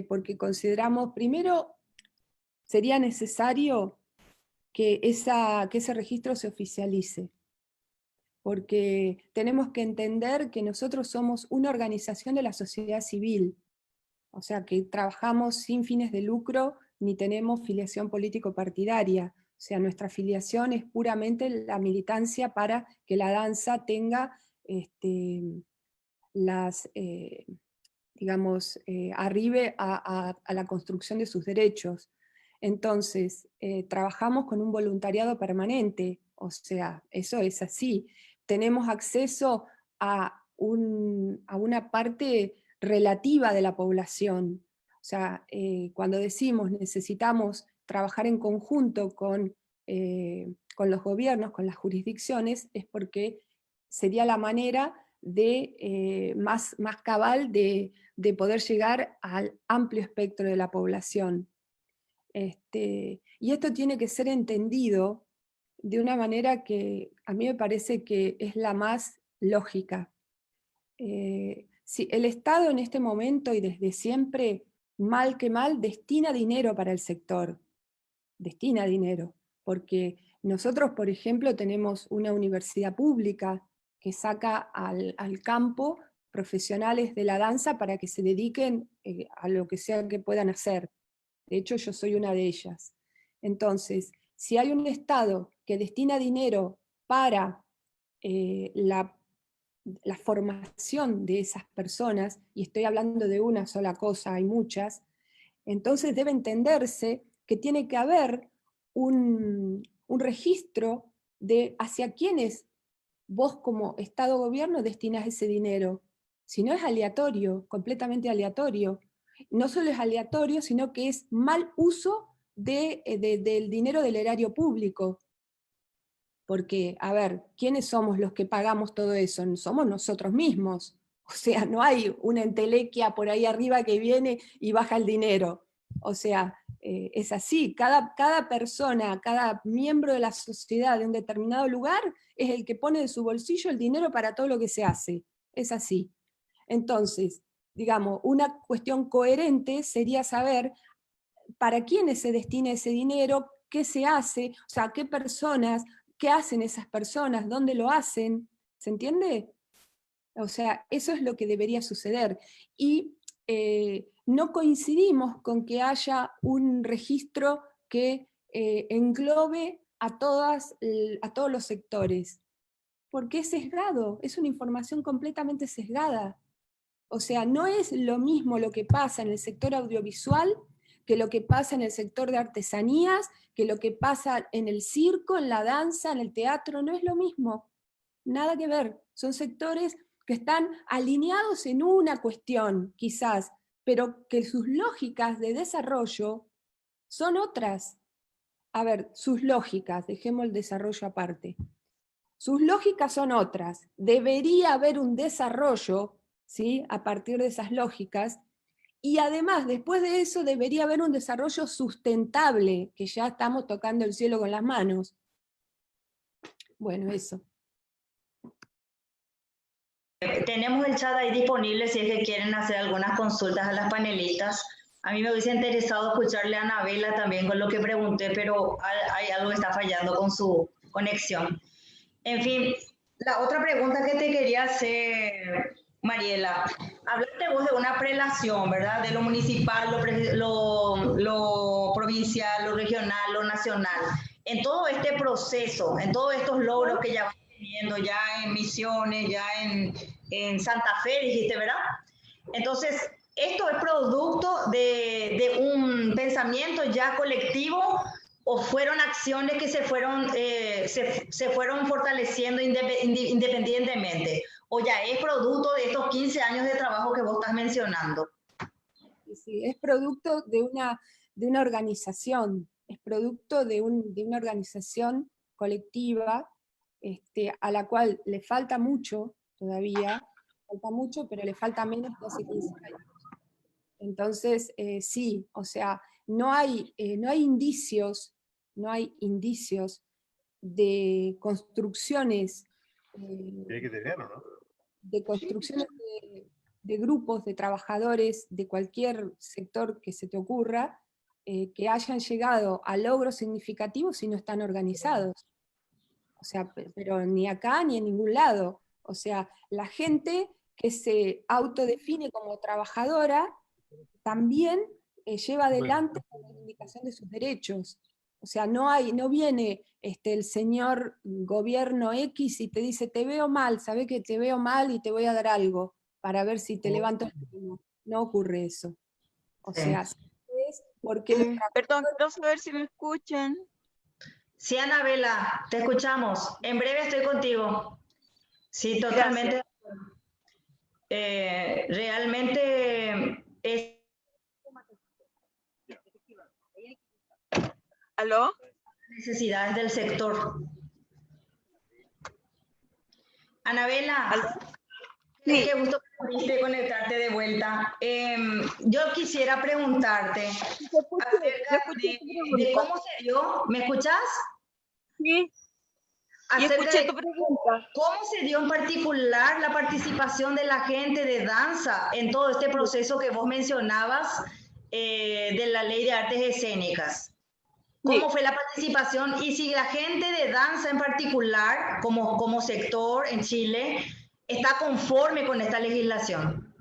porque consideramos, primero, sería necesario que ese registro se oficialice, porque tenemos que entender que nosotros somos una organización de la sociedad civil, o sea, que trabajamos sin fines de lucro ni tenemos filiación político-partidaria. O sea, nuestra afiliación es puramente la militancia para que la danza tenga arribe a la construcción de sus derechos. Entonces, trabajamos con un voluntariado permanente, o sea, eso es así. Tenemos acceso a una parte relativa de la población. O sea, cuando decimos necesitamos trabajar en conjunto con los gobiernos, con las jurisdicciones, es porque sería la manera de más cabal de poder llegar al amplio espectro de la población. Y esto tiene que ser entendido de una manera que a mí me parece que es la más lógica. Si el Estado en este momento y desde siempre, mal que mal, destina dinero para el sector, destina dinero, porque nosotros, por ejemplo, tenemos una universidad pública que saca al campo profesionales de la danza para que se dediquen a lo que sea que puedan hacer. De hecho, yo soy una de ellas. Entonces, si hay un Estado que destina dinero para la formación de esas personas, y estoy hablando de una sola cosa, hay muchas, entonces debe entenderse que tiene que haber un registro de hacia quiénes vos como Estado-Gobierno destinás ese dinero. Si no, es aleatorio, completamente aleatorio. No solo es aleatorio, sino que es mal uso del dinero del erario público. Porque, a ver, ¿quiénes somos los que pagamos todo eso? Somos nosotros mismos. O sea, no hay una entelequia por ahí arriba que viene y baja el dinero. O sea, es así. Cada persona, cada miembro de la sociedad de un determinado lugar es el que pone de su bolsillo el dinero para todo lo que se hace. Es así. Entonces, digamos, una cuestión coherente sería saber para quiénes se destina ese dinero, qué se hace, o sea, qué personas, qué hacen esas personas, dónde lo hacen, ¿se entiende? O sea, eso es lo que debería suceder. Y no coincidimos con que haya un registro que englobe a todos los sectores, porque es sesgado, es una información completamente sesgada. O sea, no es lo mismo lo que pasa en el sector audiovisual que lo que pasa en el sector de artesanías, que lo que pasa en el circo, en la danza, en el teatro, no es lo mismo. Nada que ver. Son sectores que están alineados en una cuestión, quizás, pero que sus lógicas de desarrollo son otras. A ver, sus lógicas, dejemos el desarrollo aparte. Sus lógicas son otras. Debería haber un desarrollo, ¿sí?, a partir de esas lógicas, Y además, después de eso, debería haber un desarrollo sustentable, que ya estamos tocando el cielo con las manos. Bueno, eso. Tenemos el chat ahí disponible si es que quieren hacer algunas consultas a las panelistas. A mí me hubiese interesado escucharle a Anabela también con lo que pregunté, pero hay algo que está fallando con su conexión. En fin, la otra pregunta que te quería hacer, Mariela, hablaste vos de una prelación, ¿verdad? De lo municipal, lo provincial, lo regional, lo nacional. En todo este proceso, en todos estos logros que ya vas teniendo, ya en Misiones, ya en Santa Fe, dijiste, ¿verdad? Entonces, ¿esto es producto de un pensamiento ya colectivo o fueron acciones que se fueron fortaleciendo independientemente? ¿O ya es producto de estos 15 años de trabajo que vos estás mencionando? Sí, es producto de una organización, es producto de una organización colectiva a la cual le falta mucho todavía, pero le falta menos que hace 15 años. Entonces, sí, o sea, no hay indicios de construcciones, de grupos de trabajadores de cualquier sector que se te ocurra, que hayan llegado a logros significativos si no están organizados. O sea, pero ni acá ni en ningún lado. O sea, la gente que se autodefine como trabajadora también lleva adelante la reivindicación de sus derechos. O sea, no viene el señor gobierno X y te dice, te veo mal, sabés que te veo mal y te voy a dar algo para ver si te levanto el ánimo. No ocurre eso. O sea, es porque... Perdón, quiero saber si me escuchan. Sí, Anabela, te escuchamos. En breve estoy contigo. Sí, totalmente. Realmente es... ¿Aló? Necesidades del sector. Anabela, ¿Aló? Sí. Qué gusto que pudiste conectarte de vuelta. Yo quisiera preguntarte acerca de cómo se dio, ¿me escuchás? Sí. Y escuché tu pregunta. ¿Cómo se dio en particular la participación de la gente de danza en todo este proceso que vos mencionabas de la Ley de Artes Escénicas? ¿Cómo fue la participación? Y si la gente de danza en particular, como sector en Chile, está conforme con esta legislación.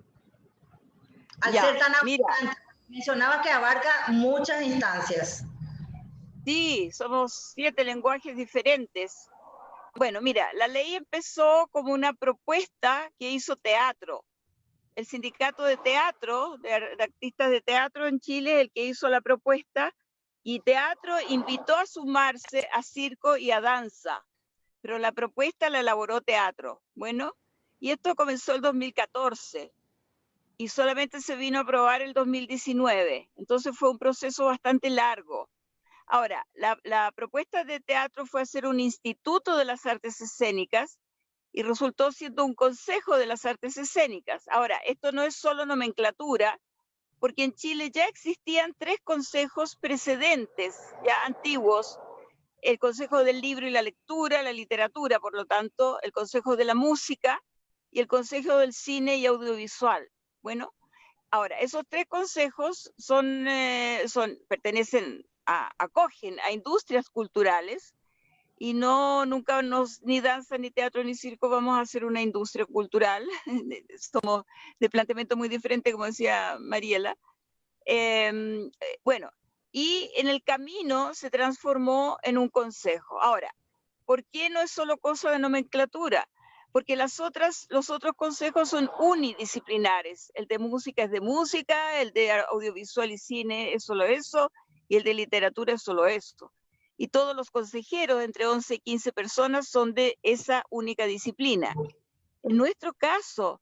Al ser tan abundante, mencionaba que abarca muchas instancias. Sí, somos 7 lenguajes diferentes. Bueno, mira, la ley empezó como una propuesta que hizo teatro. El sindicato de teatro, de artistas de teatro en Chile, el que hizo la propuesta, y teatro invitó a sumarse a circo y a danza, pero la propuesta la elaboró teatro. Bueno, y esto comenzó el 2014 y solamente se vino a aprobar el 2019, entonces fue un proceso bastante largo. Ahora, la propuesta de teatro fue hacer un instituto de las artes escénicas y resultó siendo un consejo de las artes escénicas. Ahora, esto no es solo nomenclatura, porque en Chile ya existían 3 consejos precedentes, ya antiguos, el Consejo del Libro y la Lectura, la Literatura, por lo tanto, el Consejo de la Música y el Consejo del Cine y Audiovisual. Bueno, ahora, esos 3 consejos pertenecen acogen a industrias culturales y nunca ni danza, ni teatro, ni circo vamos a hacer una industria cultural. Somos de planteamiento muy diferente, como decía Mariela. Bueno, y en el camino se transformó en un consejo. Ahora, ¿por qué no es solo cosa de nomenclatura? Porque los otros consejos son unidisciplinares. El de música es de música, el de audiovisual y cine es solo eso, y el de literatura es solo esto. Y todos los consejeros, entre 11 y 15 personas, son de esa única disciplina. En nuestro caso,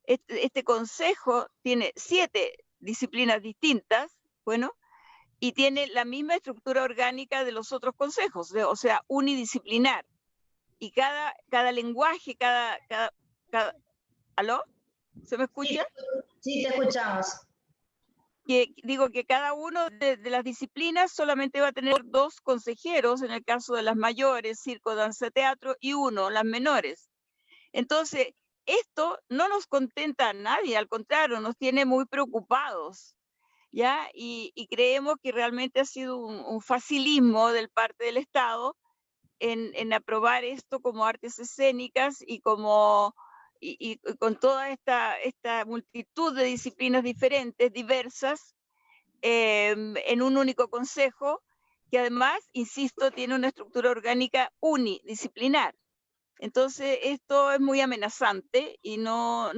este consejo tiene 7 disciplinas distintas, bueno, y tiene la misma estructura orgánica de los otros consejos, o sea, unidisciplinar. Y cada lenguaje, ¿aló? ¿Se me escucha? Sí, te escuchamos. digo que cada uno de las disciplinas solamente va a tener 2 consejeros, en el caso de las mayores, circo, danza, teatro, y 1, las menores. Entonces, esto no nos contenta a nadie, al contrario, nos tiene muy preocupados, ¿ya? Y creemos que realmente ha sido un facilismo del parte del Estado en aprobar esto como artes escénicas y como y con toda esta multitud de disciplinas diferentes, diversas, en un único consejo, que además, insisto, tiene una estructura orgánica unidisciplinar. Entonces, esto es muy amenazante y no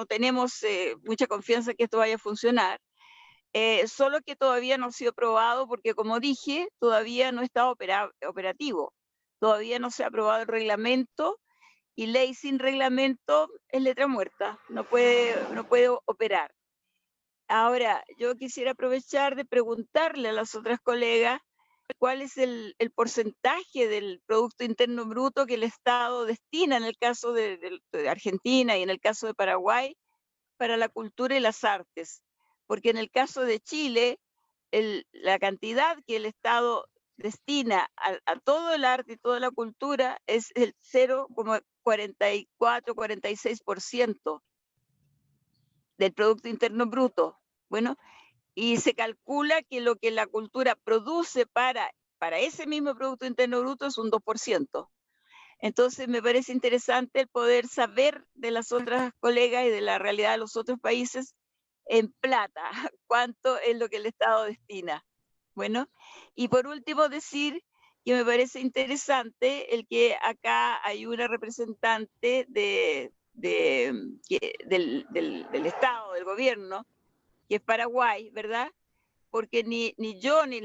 tenemos mucha confianza que esto vaya a funcionar. Solo que todavía no ha sido aprobado porque, como dije, todavía no está operativo. Todavía no se ha aprobado el reglamento, y ley sin reglamento es letra muerta, no puede operar. Ahora, yo quisiera aprovechar de preguntarle a las otras colegas cuál es el porcentaje del Producto Interno Bruto que el Estado destina, en el caso de Argentina y en el caso de Paraguay, para la cultura y las artes. Porque en el caso de Chile, la cantidad que el Estado destina a todo el arte y toda la cultura es el 0,44-46% del Producto Interno Bruto. Bueno, y se calcula que lo que la cultura produce para ese mismo Producto Interno Bruto es un 2%. Entonces me parece interesante el poder saber de las otras colegas y de la realidad de los otros países en plata, cuánto es lo que el Estado destina. Bueno, y por último decir que me parece interesante el que acá hay una representante del Estado, del gobierno, que es Paraguay, ¿verdad? Porque ni yo ni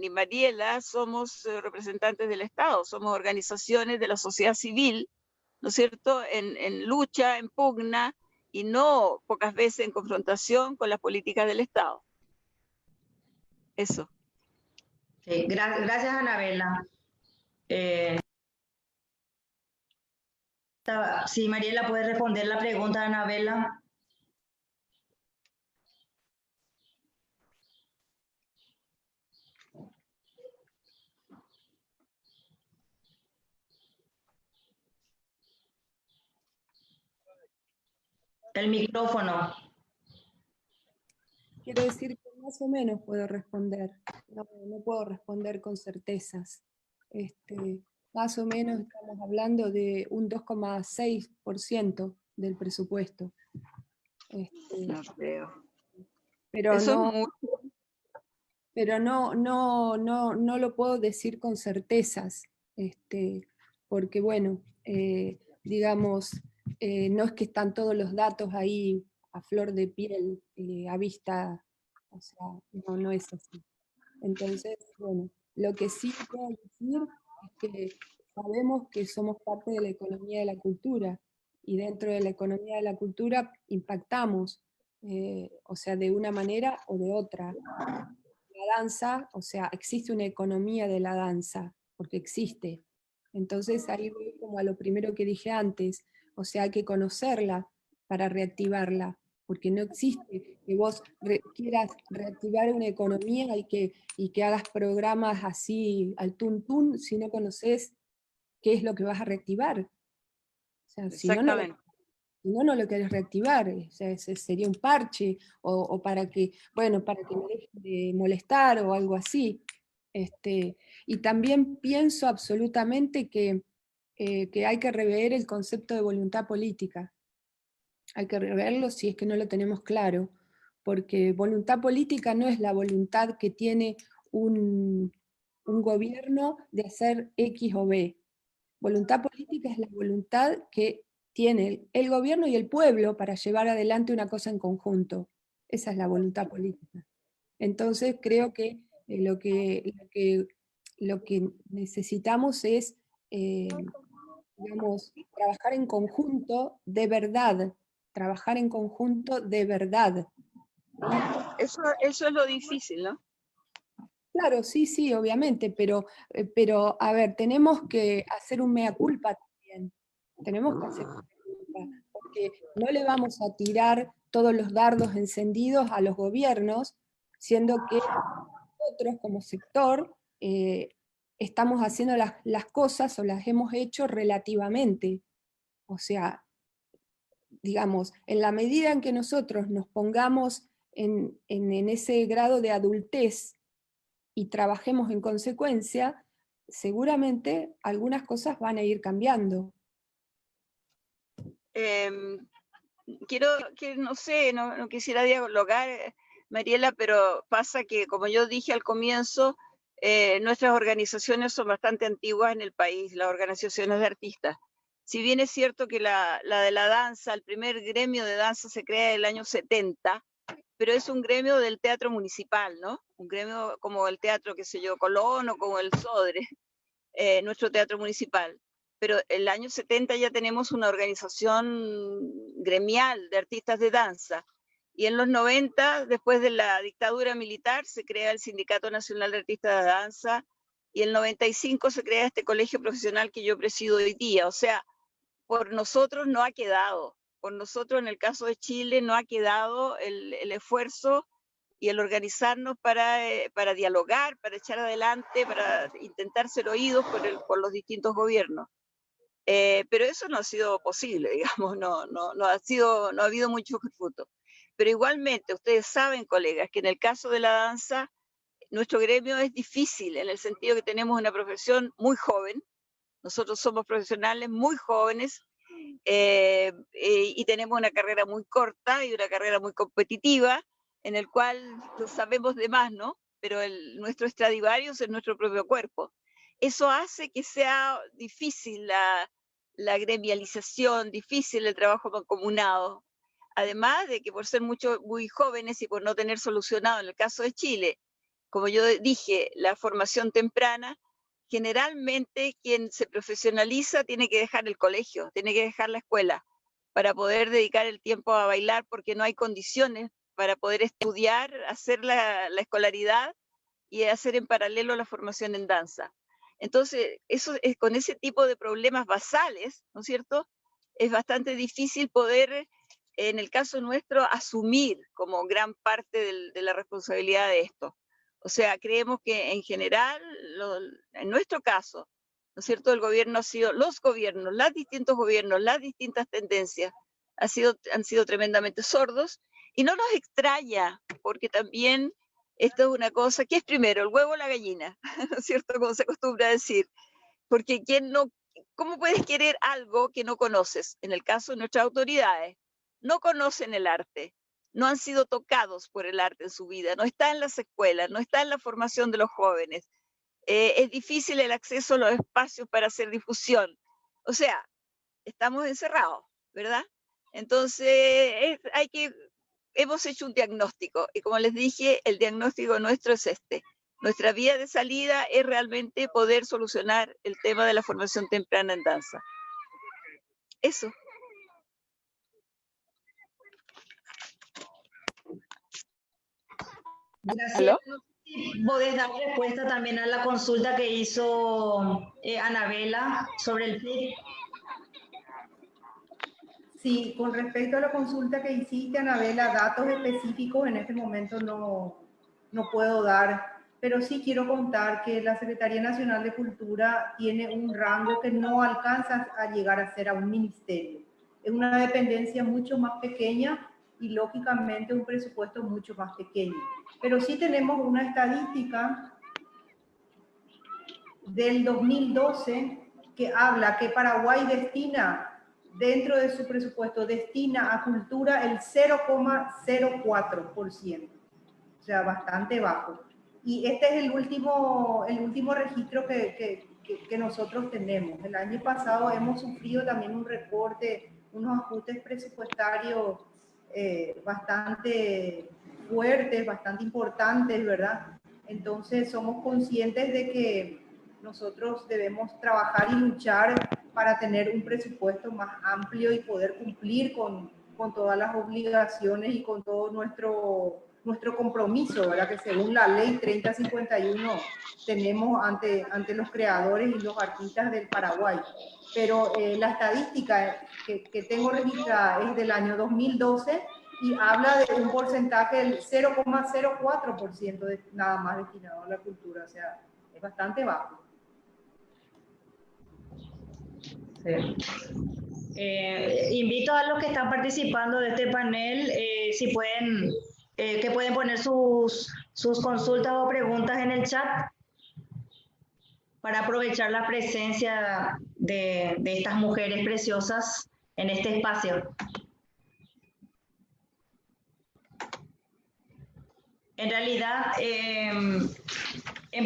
Mariela somos representantes del Estado, somos organizaciones de la sociedad civil, ¿no es cierto?, en lucha, en pugna, y no pocas veces en confrontación con las políticas del Estado. Eso. Sí, gracias, Anabela. Sí, Mariela, ¿puedes responder la pregunta de Anabela? El micrófono. Quiero decir que más o menos puedo responder, no puedo responder con certezas. Más o menos estamos hablando de un 2,6% del presupuesto. No creo. Pero eso no, es mucho. Pero no lo puedo decir con certezas, porque bueno, digamos, no es que están todos los datos ahí a flor de piel, a vista, o sea, no es así. Entonces, bueno, lo que sí puedo decir es que sabemos que somos parte de la economía de la cultura, y dentro de la economía de la cultura impactamos, o sea, de una manera o de otra. La danza, o sea, existe una economía de la danza, porque existe. Entonces ahí voy como a lo primero que dije antes, o sea, hay que conocerla para reactivarla, porque no existe que vos quieras reactivar una economía y que hagas programas así al tuntún si no conoces qué es lo que vas a reactivar. O sea, si no, no lo querés reactivar, o sea, sería un parche, o para que, bueno, para que me deje de molestar o algo así. Y también pienso absolutamente que hay que rever el concepto de voluntad política. Hay que reverlo si es que no lo tenemos claro, porque voluntad política no es la voluntad que tiene un gobierno de hacer X o B. Voluntad política es la voluntad que tiene el gobierno y el pueblo para llevar adelante una cosa en conjunto. Esa es la voluntad política. Entonces creo que lo que necesitamos es, digamos, trabajar en conjunto de verdad, trabajar en conjunto de verdad. Eso es lo difícil, ¿no? Claro, sí, obviamente, pero a ver, tenemos que hacer un mea culpa también. Tenemos que hacer un mea culpa, porque no le vamos a tirar todos los dardos encendidos a los gobiernos, siendo que nosotros como sector estamos haciendo las cosas o las hemos hecho relativamente. O sea, digamos, en la medida en que nosotros nos pongamos en ese grado de adultez y trabajemos en consecuencia, seguramente algunas cosas van a ir cambiando. No sé, no quisiera dialogar, Mariela, pero pasa que, como yo dije al comienzo, nuestras organizaciones son bastante antiguas en el país, las organizaciones de artistas. Si bien es cierto que la de la danza, el primer gremio de danza se crea en el año 70, pero es un gremio del teatro municipal, ¿no? Un gremio como el teatro, qué sé yo, Colón o como el Sodre, nuestro teatro municipal. Pero en el año 70 ya tenemos una organización gremial de artistas de danza. Y en los 90, después de la dictadura militar, se crea el Sindicato Nacional de Artistas de Danza, y en el 95 se crea este colegio profesional que yo presido hoy día. O sea, por nosotros no ha quedado, por nosotros en el caso de Chile no ha quedado el esfuerzo y el organizarnos para dialogar, para echar adelante, para intentar ser oídos por los distintos gobiernos. Pero eso no ha sido posible, digamos, no ha habido mucho fruto. Pero igualmente, ustedes saben, colegas, que en el caso de la danza, nuestro gremio es difícil en el sentido que tenemos una profesión muy joven. Nosotros somos profesionales muy jóvenes y tenemos una carrera muy corta y una carrera muy competitiva, en el cual sabemos de más, ¿no? Pero nuestro Stradivarius es nuestro propio cuerpo. Eso hace que sea difícil la gremialización, difícil el trabajo mancomunado. Además de que por ser muy jóvenes y por no tener solucionado, en el caso de Chile, como yo dije, la formación temprana, generalmente quien se profesionaliza tiene que dejar el colegio, tiene que dejar la escuela para poder dedicar el tiempo a bailar, porque no hay condiciones para poder estudiar, hacer la escolaridad y hacer en paralelo la formación en danza. Entonces, con ese tipo de problemas basales, ¿no es cierto?, es bastante difícil poder, en el caso nuestro, asumir como gran parte de la responsabilidad de esto. O sea, creemos que en general, en nuestro caso, ¿no es cierto?, el gobierno ha sido, los gobiernos, los distintos gobiernos, las distintas tendencias, han sido tremendamente sordos, y no nos extraña, porque también esto es una cosa, ¿qué es primero, el huevo o la gallina? ¿No es cierto?, como se acostumbra a decir, porque ¿cómo puedes querer algo que no conoces? En el caso de nuestras autoridades, no conocen el arte, no han sido tocados por el arte en su vida, no está en las escuelas, no está en la formación de los jóvenes, es difícil el acceso a los espacios para hacer difusión. O sea, estamos encerrados, ¿verdad? Entonces, hemos hecho un diagnóstico, y como les dije, el diagnóstico nuestro es este. Nuestra vía de salida es realmente poder solucionar el tema de la formación temprana en danza. Eso. Gracias. ¿Aló? ¿Podés dar respuesta también a la consulta que hizo Anabela sobre el PIB? Sí, con respecto a la consulta que hiciste, Anabela, datos específicos en este momento no puedo dar, pero sí quiero contar que la Secretaría Nacional de Cultura tiene un rango que no alcanza a llegar a ser a un ministerio. Es una dependencia mucho más pequeña y lógicamente un presupuesto mucho más pequeño. Pero sí tenemos una estadística del 2012 que habla que Paraguay destina, dentro de su presupuesto, destina a cultura el 0,04%, o sea, bastante bajo. Y este es el último registro que nosotros tenemos. El año pasado hemos sufrido también un recorte, unos ajustes presupuestarios bastante fuertes, bastante importantes, ¿verdad? Entonces somos conscientes de que nosotros debemos trabajar y luchar para tener un presupuesto más amplio y poder cumplir con todas las obligaciones y con todo nuestro compromiso, ¿verdad? Que según la ley 3051 tenemos ante los creadores y los artistas del Paraguay. pero la estadística que tengo registrada es del año 2012 y habla de un porcentaje del 0,04% nada más destinado a la cultura, o sea, es bastante bajo. Sí. Invito a los que están participando de este panel, si pueden, que pueden poner sus consultas o preguntas en el chat para aprovechar la presencia de estas mujeres preciosas en este espacio. En realidad, en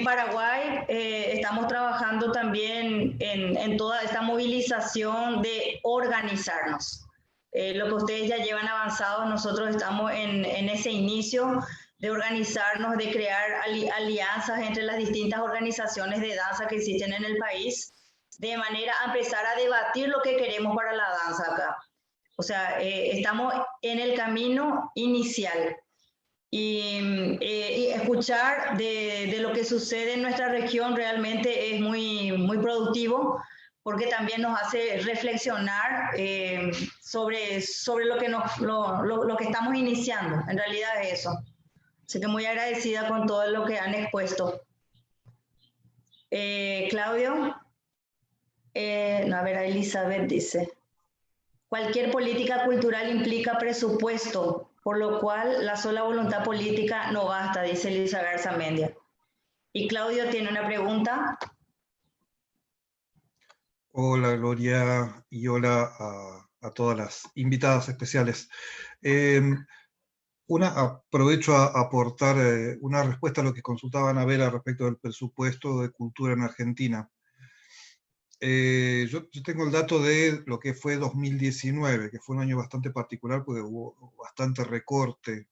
Paraguay estamos trabajando también en toda esta movilización de organizarnos. Lo que ustedes ya llevan avanzado, nosotros estamos en ese inicio de organizarnos, de crear alianzas entre las distintas organizaciones de danza que existen en el país, de manera a empezar a debatir lo que queremos para la danza acá. O sea, estamos en el camino inicial. Y escuchar de lo que sucede en nuestra región realmente es muy productivo, porque también nos hace reflexionar sobre lo que estamos iniciando. En realidad es eso. Así que muy agradecida con todo lo que han expuesto. Claudio. A ver, Elizabeth dice: cualquier política cultural implica presupuesto, por lo cual la sola voluntad política no basta, dice Elisa Garzamendia. Y Claudio tiene una pregunta. Hola Gloria, y hola a todas las invitadas especiales. Aprovecho a aportar una respuesta a lo que consultaba Anabela respecto del presupuesto de cultura en Argentina. Yo tengo el dato de lo que fue 2019, que fue un año bastante particular porque hubo bastante recorte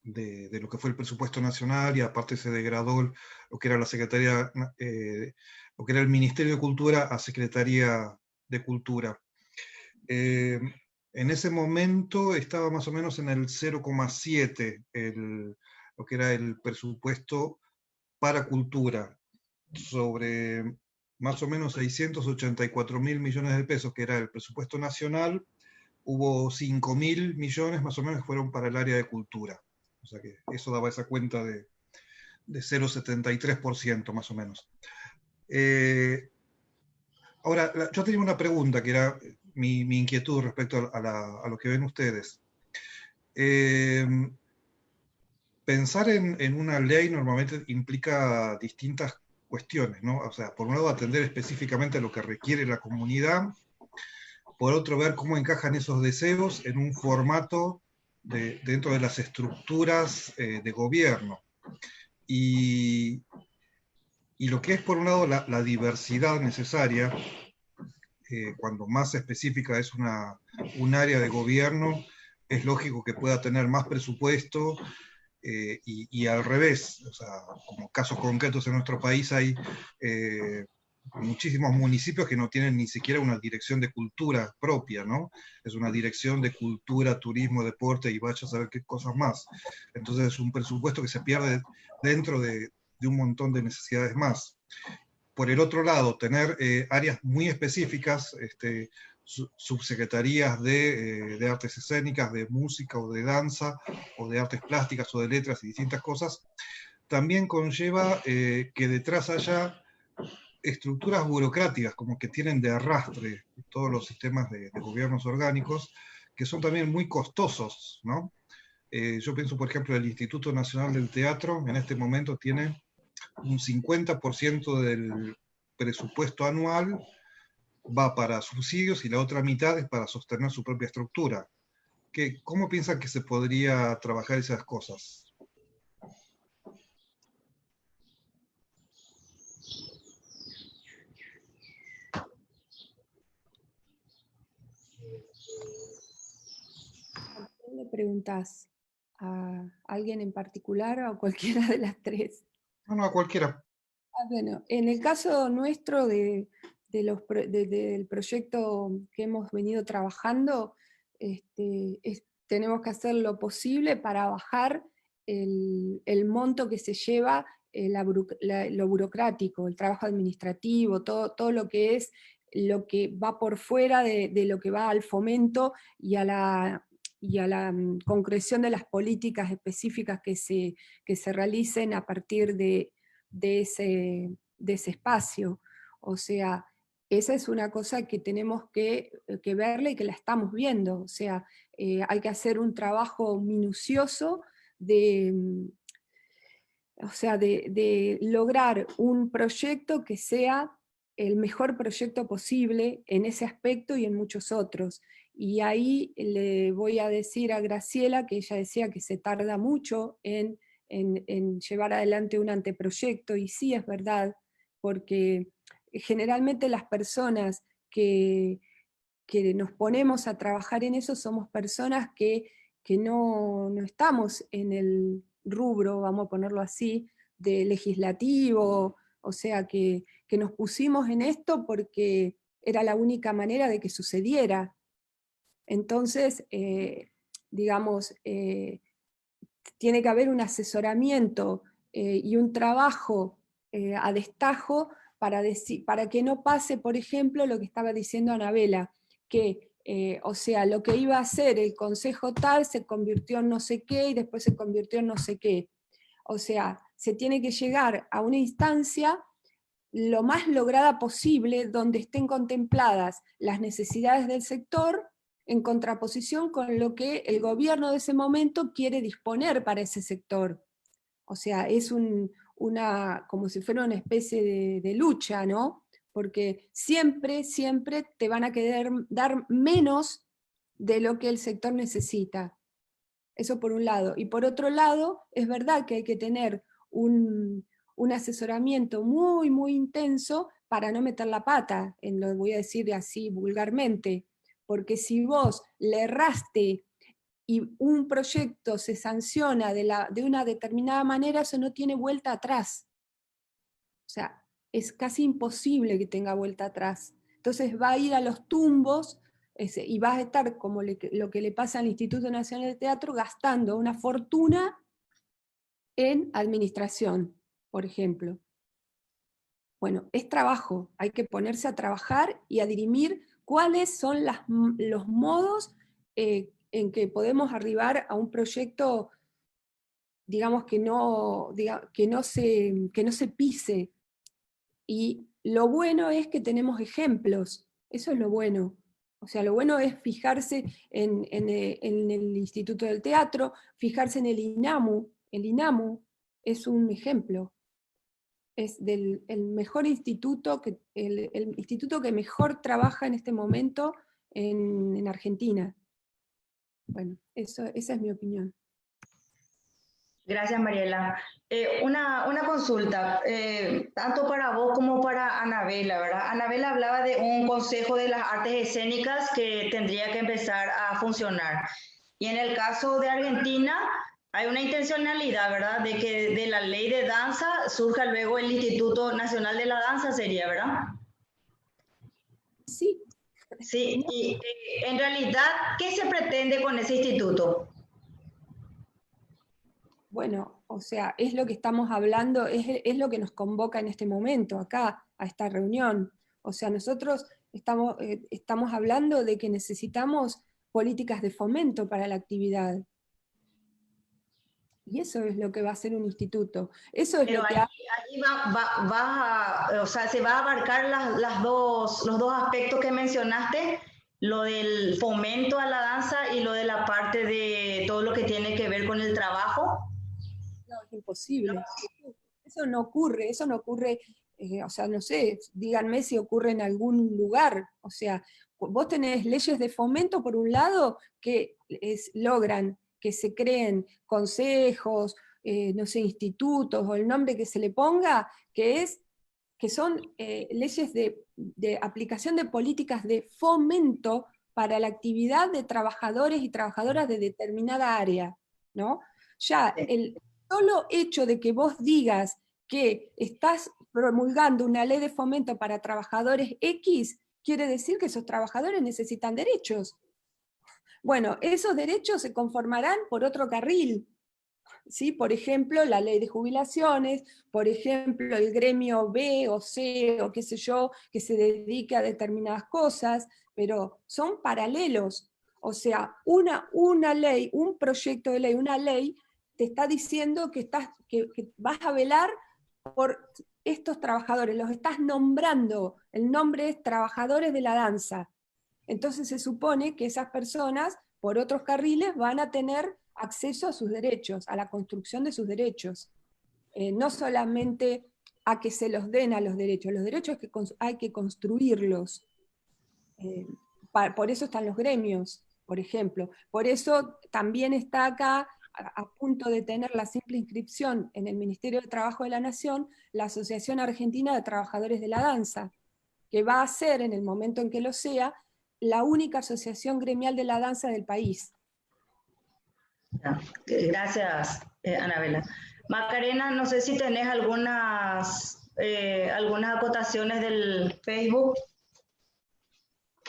de lo que fue el presupuesto nacional, y aparte se degradó lo que era la Secretaría, lo que era el Ministerio de Cultura a Secretaría de Cultura. En ese momento estaba más o menos en el 0,7 lo que era el presupuesto para cultura, sobre más o menos 684.000 millones de pesos, que era el presupuesto nacional. Hubo 5.000 millones más o menos que fueron para el área de cultura. O sea que eso daba esa cuenta de 0,73% más o menos. Ahora, yo tenía una pregunta que era mi inquietud respecto a lo que ven ustedes. Pensar en una ley normalmente implica distintas cuestiones, ¿no? O sea, por un lado atender específicamente a lo que requiere la comunidad, por otro ver cómo encajan esos deseos en un formato dentro de las estructuras de gobierno. Y lo que es por un lado la diversidad necesaria, cuando más específica es un área de gobierno, es lógico que pueda tener más presupuesto, y al revés. O sea, como casos concretos en nuestro país hay muchísimos municipios que no tienen ni siquiera una dirección de cultura propia, ¿no? Es una dirección de cultura, turismo, deporte y vaya a saber qué cosas más. Entonces es un presupuesto que se pierde dentro de un montón de necesidades más. Por el otro lado, tener áreas muy específicas, subsecretarías de artes escénicas, de música o de danza, o de artes plásticas o de letras y distintas cosas, también conlleva que detrás haya estructuras burocráticas, como que tienen de arrastre todos los sistemas de gobiernos orgánicos, que son también muy costosos, ¿no? Yo pienso, por ejemplo, el Instituto Nacional del Teatro en este momento tiene un 50% del presupuesto anual va para subsidios y la otra mitad es para sostener su propia estructura. ¿Cómo piensan que se podría trabajar esas cosas? ¿A quién le preguntás? ¿A alguien en particular o a cualquiera de las tres? No, a cualquiera. Bueno, en el caso nuestro del proyecto que hemos venido trabajando, tenemos que hacer lo posible para bajar el monto que se lleva lo burocrático, el trabajo administrativo, todo lo que es lo que va por fuera de lo que va al fomento y a la concreción de las políticas específicas que se realicen a partir de ese espacio. O sea, esa es una cosa que tenemos que verla y que la estamos viendo. O sea, hay que hacer un trabajo minucioso de lograr un proyecto que sea el mejor proyecto posible en ese aspecto y en muchos otros. Y ahí le voy a decir a Graciela, que ella decía que se tarda mucho en llevar adelante un anteproyecto, y sí es verdad, porque generalmente las personas que nos ponemos a trabajar en eso somos personas que no estamos en el rubro, vamos a ponerlo así, de legislativo, o sea, que nos pusimos en esto porque era la única manera de que sucediera. Entonces, digamos, tiene que haber un asesoramiento y un trabajo a destajo para que no pase, por ejemplo, lo que estaba diciendo Anabela, que, o sea, lo que iba a hacer el consejo tal se convirtió en no sé qué y después se convirtió en no sé qué. O sea, se tiene que llegar a una instancia lo más lograda posible, donde estén contempladas las necesidades del sector en contraposición con lo que el gobierno de ese momento quiere disponer para ese sector. O sea, es como si fuera una especie de lucha, ¿no? Porque siempre te van a querer dar menos de lo que el sector necesita. Eso por un lado. Y por otro lado, es verdad que hay que tener un asesoramiento muy, muy intenso para no meter la pata, lo voy a decir así vulgarmente, porque si vos le erraste y un proyecto se sanciona de una determinada manera, eso no tiene vuelta atrás. O sea, es casi imposible que tenga vuelta atrás. Entonces va a ir a los tumbos y va a estar como lo que le pasa al Instituto Nacional de Teatro, gastando una fortuna en administración, por ejemplo. Bueno, es trabajo, hay que ponerse a trabajar y a dirimir cuáles son los modos en que podemos arribar a un proyecto, digamos, que no se pise. Y lo bueno es que tenemos ejemplos, eso es lo bueno. O sea, lo bueno es fijarse en el Instituto del Teatro, fijarse en el INAMU. El INAMU es un ejemplo. Es el mejor instituto, el instituto que mejor trabaja en este momento en Argentina. Bueno, esa es mi opinión. Gracias, Mariela. Una consulta, tanto para vos como para Anabela, ¿verdad? Anabela hablaba de un consejo de las artes escénicas que tendría que empezar a funcionar. Y en el caso de Argentina, hay una intencionalidad, ¿verdad? De que de la ley de danza surja luego el Instituto Nacional de la Danza, sería, ¿verdad? Sí. Sí, y en realidad, ¿qué se pretende con ese instituto? Bueno, o sea, es lo que estamos hablando, es lo que nos convoca en este momento, acá, a esta reunión. O sea, nosotros estamos hablando de que necesitamos políticas de fomento para la actividad. Y eso es lo que va a hacer un instituto. Eso es Pero lo que ahí o sea, se va a abarcar los dos aspectos que mencionaste, lo del fomento a la danza y lo de la parte de todo lo que tiene que ver con el trabajo. No, es imposible. Eso no ocurre, o sea, no sé, díganme si ocurre en algún lugar. O sea, vos tenés leyes de fomento por un lado que logran que se creen consejos, no sé, institutos o el nombre que se le ponga, que son leyes de aplicación de políticas de fomento para la actividad de trabajadores y trabajadoras de determinada área, ¿no? Ya el solo hecho de que vos digas que estás promulgando una ley de fomento para trabajadores X, quiere decir que esos trabajadores necesitan derechos. Bueno, esos derechos se conformarán por otro carril. ¿sí? Por ejemplo, la ley de jubilaciones, por ejemplo, el gremio B o C o qué sé yo, que se dedique a determinadas cosas, pero son paralelos. O sea, una ley, un proyecto de ley, una ley, te está diciendo que vas a velar por estos trabajadores, los estás nombrando, el nombre es trabajadores de la danza. Entonces se supone que esas personas, por otros carriles, van a tener acceso a sus derechos, a la construcción de sus derechos. No solamente a que se los den a los derechos hay que construirlos. Por eso están los gremios, por ejemplo. Por eso también está acá, a punto de tener la simple inscripción en el Ministerio de Trabajo de la Nación, la Asociación Argentina de Trabajadores de la Danza, que va a ser, en el momento en que lo sea, la única asociación gremial de la danza del país. Gracias, Anabela. Macarena, no sé si tenés algunas acotaciones del Facebook.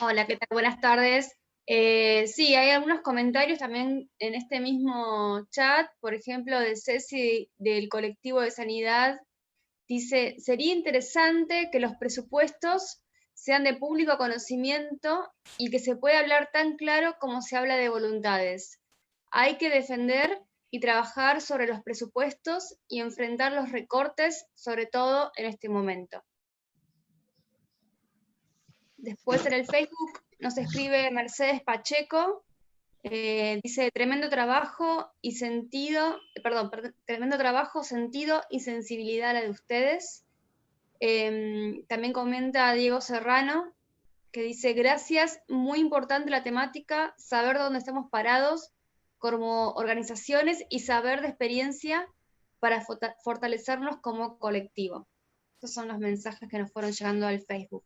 Hola, ¿qué tal? Buenas tardes. Sí, hay algunos comentarios también en este mismo chat, por ejemplo, de Ceci del colectivo de Sanidad. Dice, sería interesante que los presupuestos sean de público conocimiento y que se pueda hablar tan claro como se habla de voluntades. Hay que defender y trabajar sobre los presupuestos y enfrentar los recortes, sobre todo en este momento. Después en el Facebook nos escribe Mercedes Pacheco, dice, tremendo trabajo, sentido y sensibilidad la de ustedes. También comenta Diego Serrano, que dice, gracias, muy importante la temática, saber dónde estamos parados como organizaciones y saber de experiencia para fortalecernos como colectivo. Estos son los mensajes que nos fueron llegando al Facebook.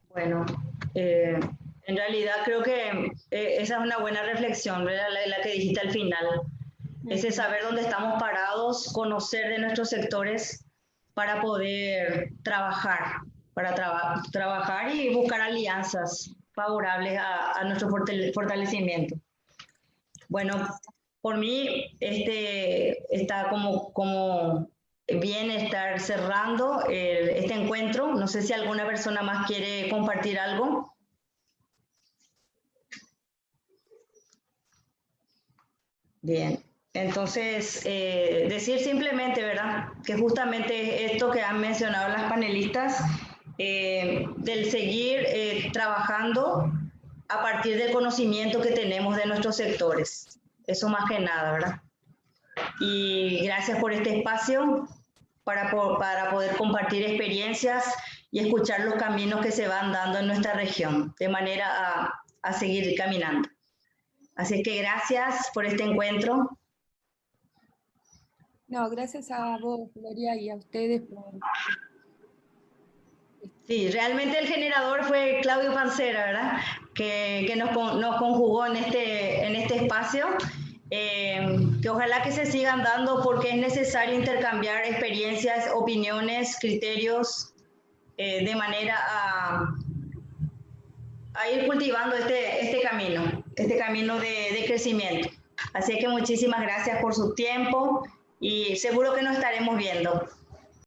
Bueno, en realidad creo que esa es una buena reflexión, la que dijiste al final. Ese saber dónde estamos parados, conocer de nuestros sectores para poder trabajar, trabajar y buscar alianzas favorables a nuestro fortalecimiento. Bueno, por mí está como bien estar cerrando este encuentro. No sé si alguna persona más quiere compartir algo. Bien. Entonces, decir simplemente, ¿verdad?, que justamente esto que han mencionado las panelistas, del seguir trabajando a partir del conocimiento que tenemos de nuestros sectores. Eso más que nada, ¿verdad? Y gracias por este espacio para poder compartir experiencias y escuchar los caminos que se van dando en nuestra región, de manera a seguir caminando. Así que gracias por este encuentro. No, gracias a vos, Gloria, y a ustedes por... Sí, realmente el generador fue Claudio Pancera, ¿verdad? Que nos conjugó en este espacio, que ojalá que se sigan dando porque es necesario intercambiar experiencias, opiniones, criterios, de manera a ir cultivando este camino de crecimiento. Así que muchísimas gracias por su tiempo y seguro que nos estaremos viendo.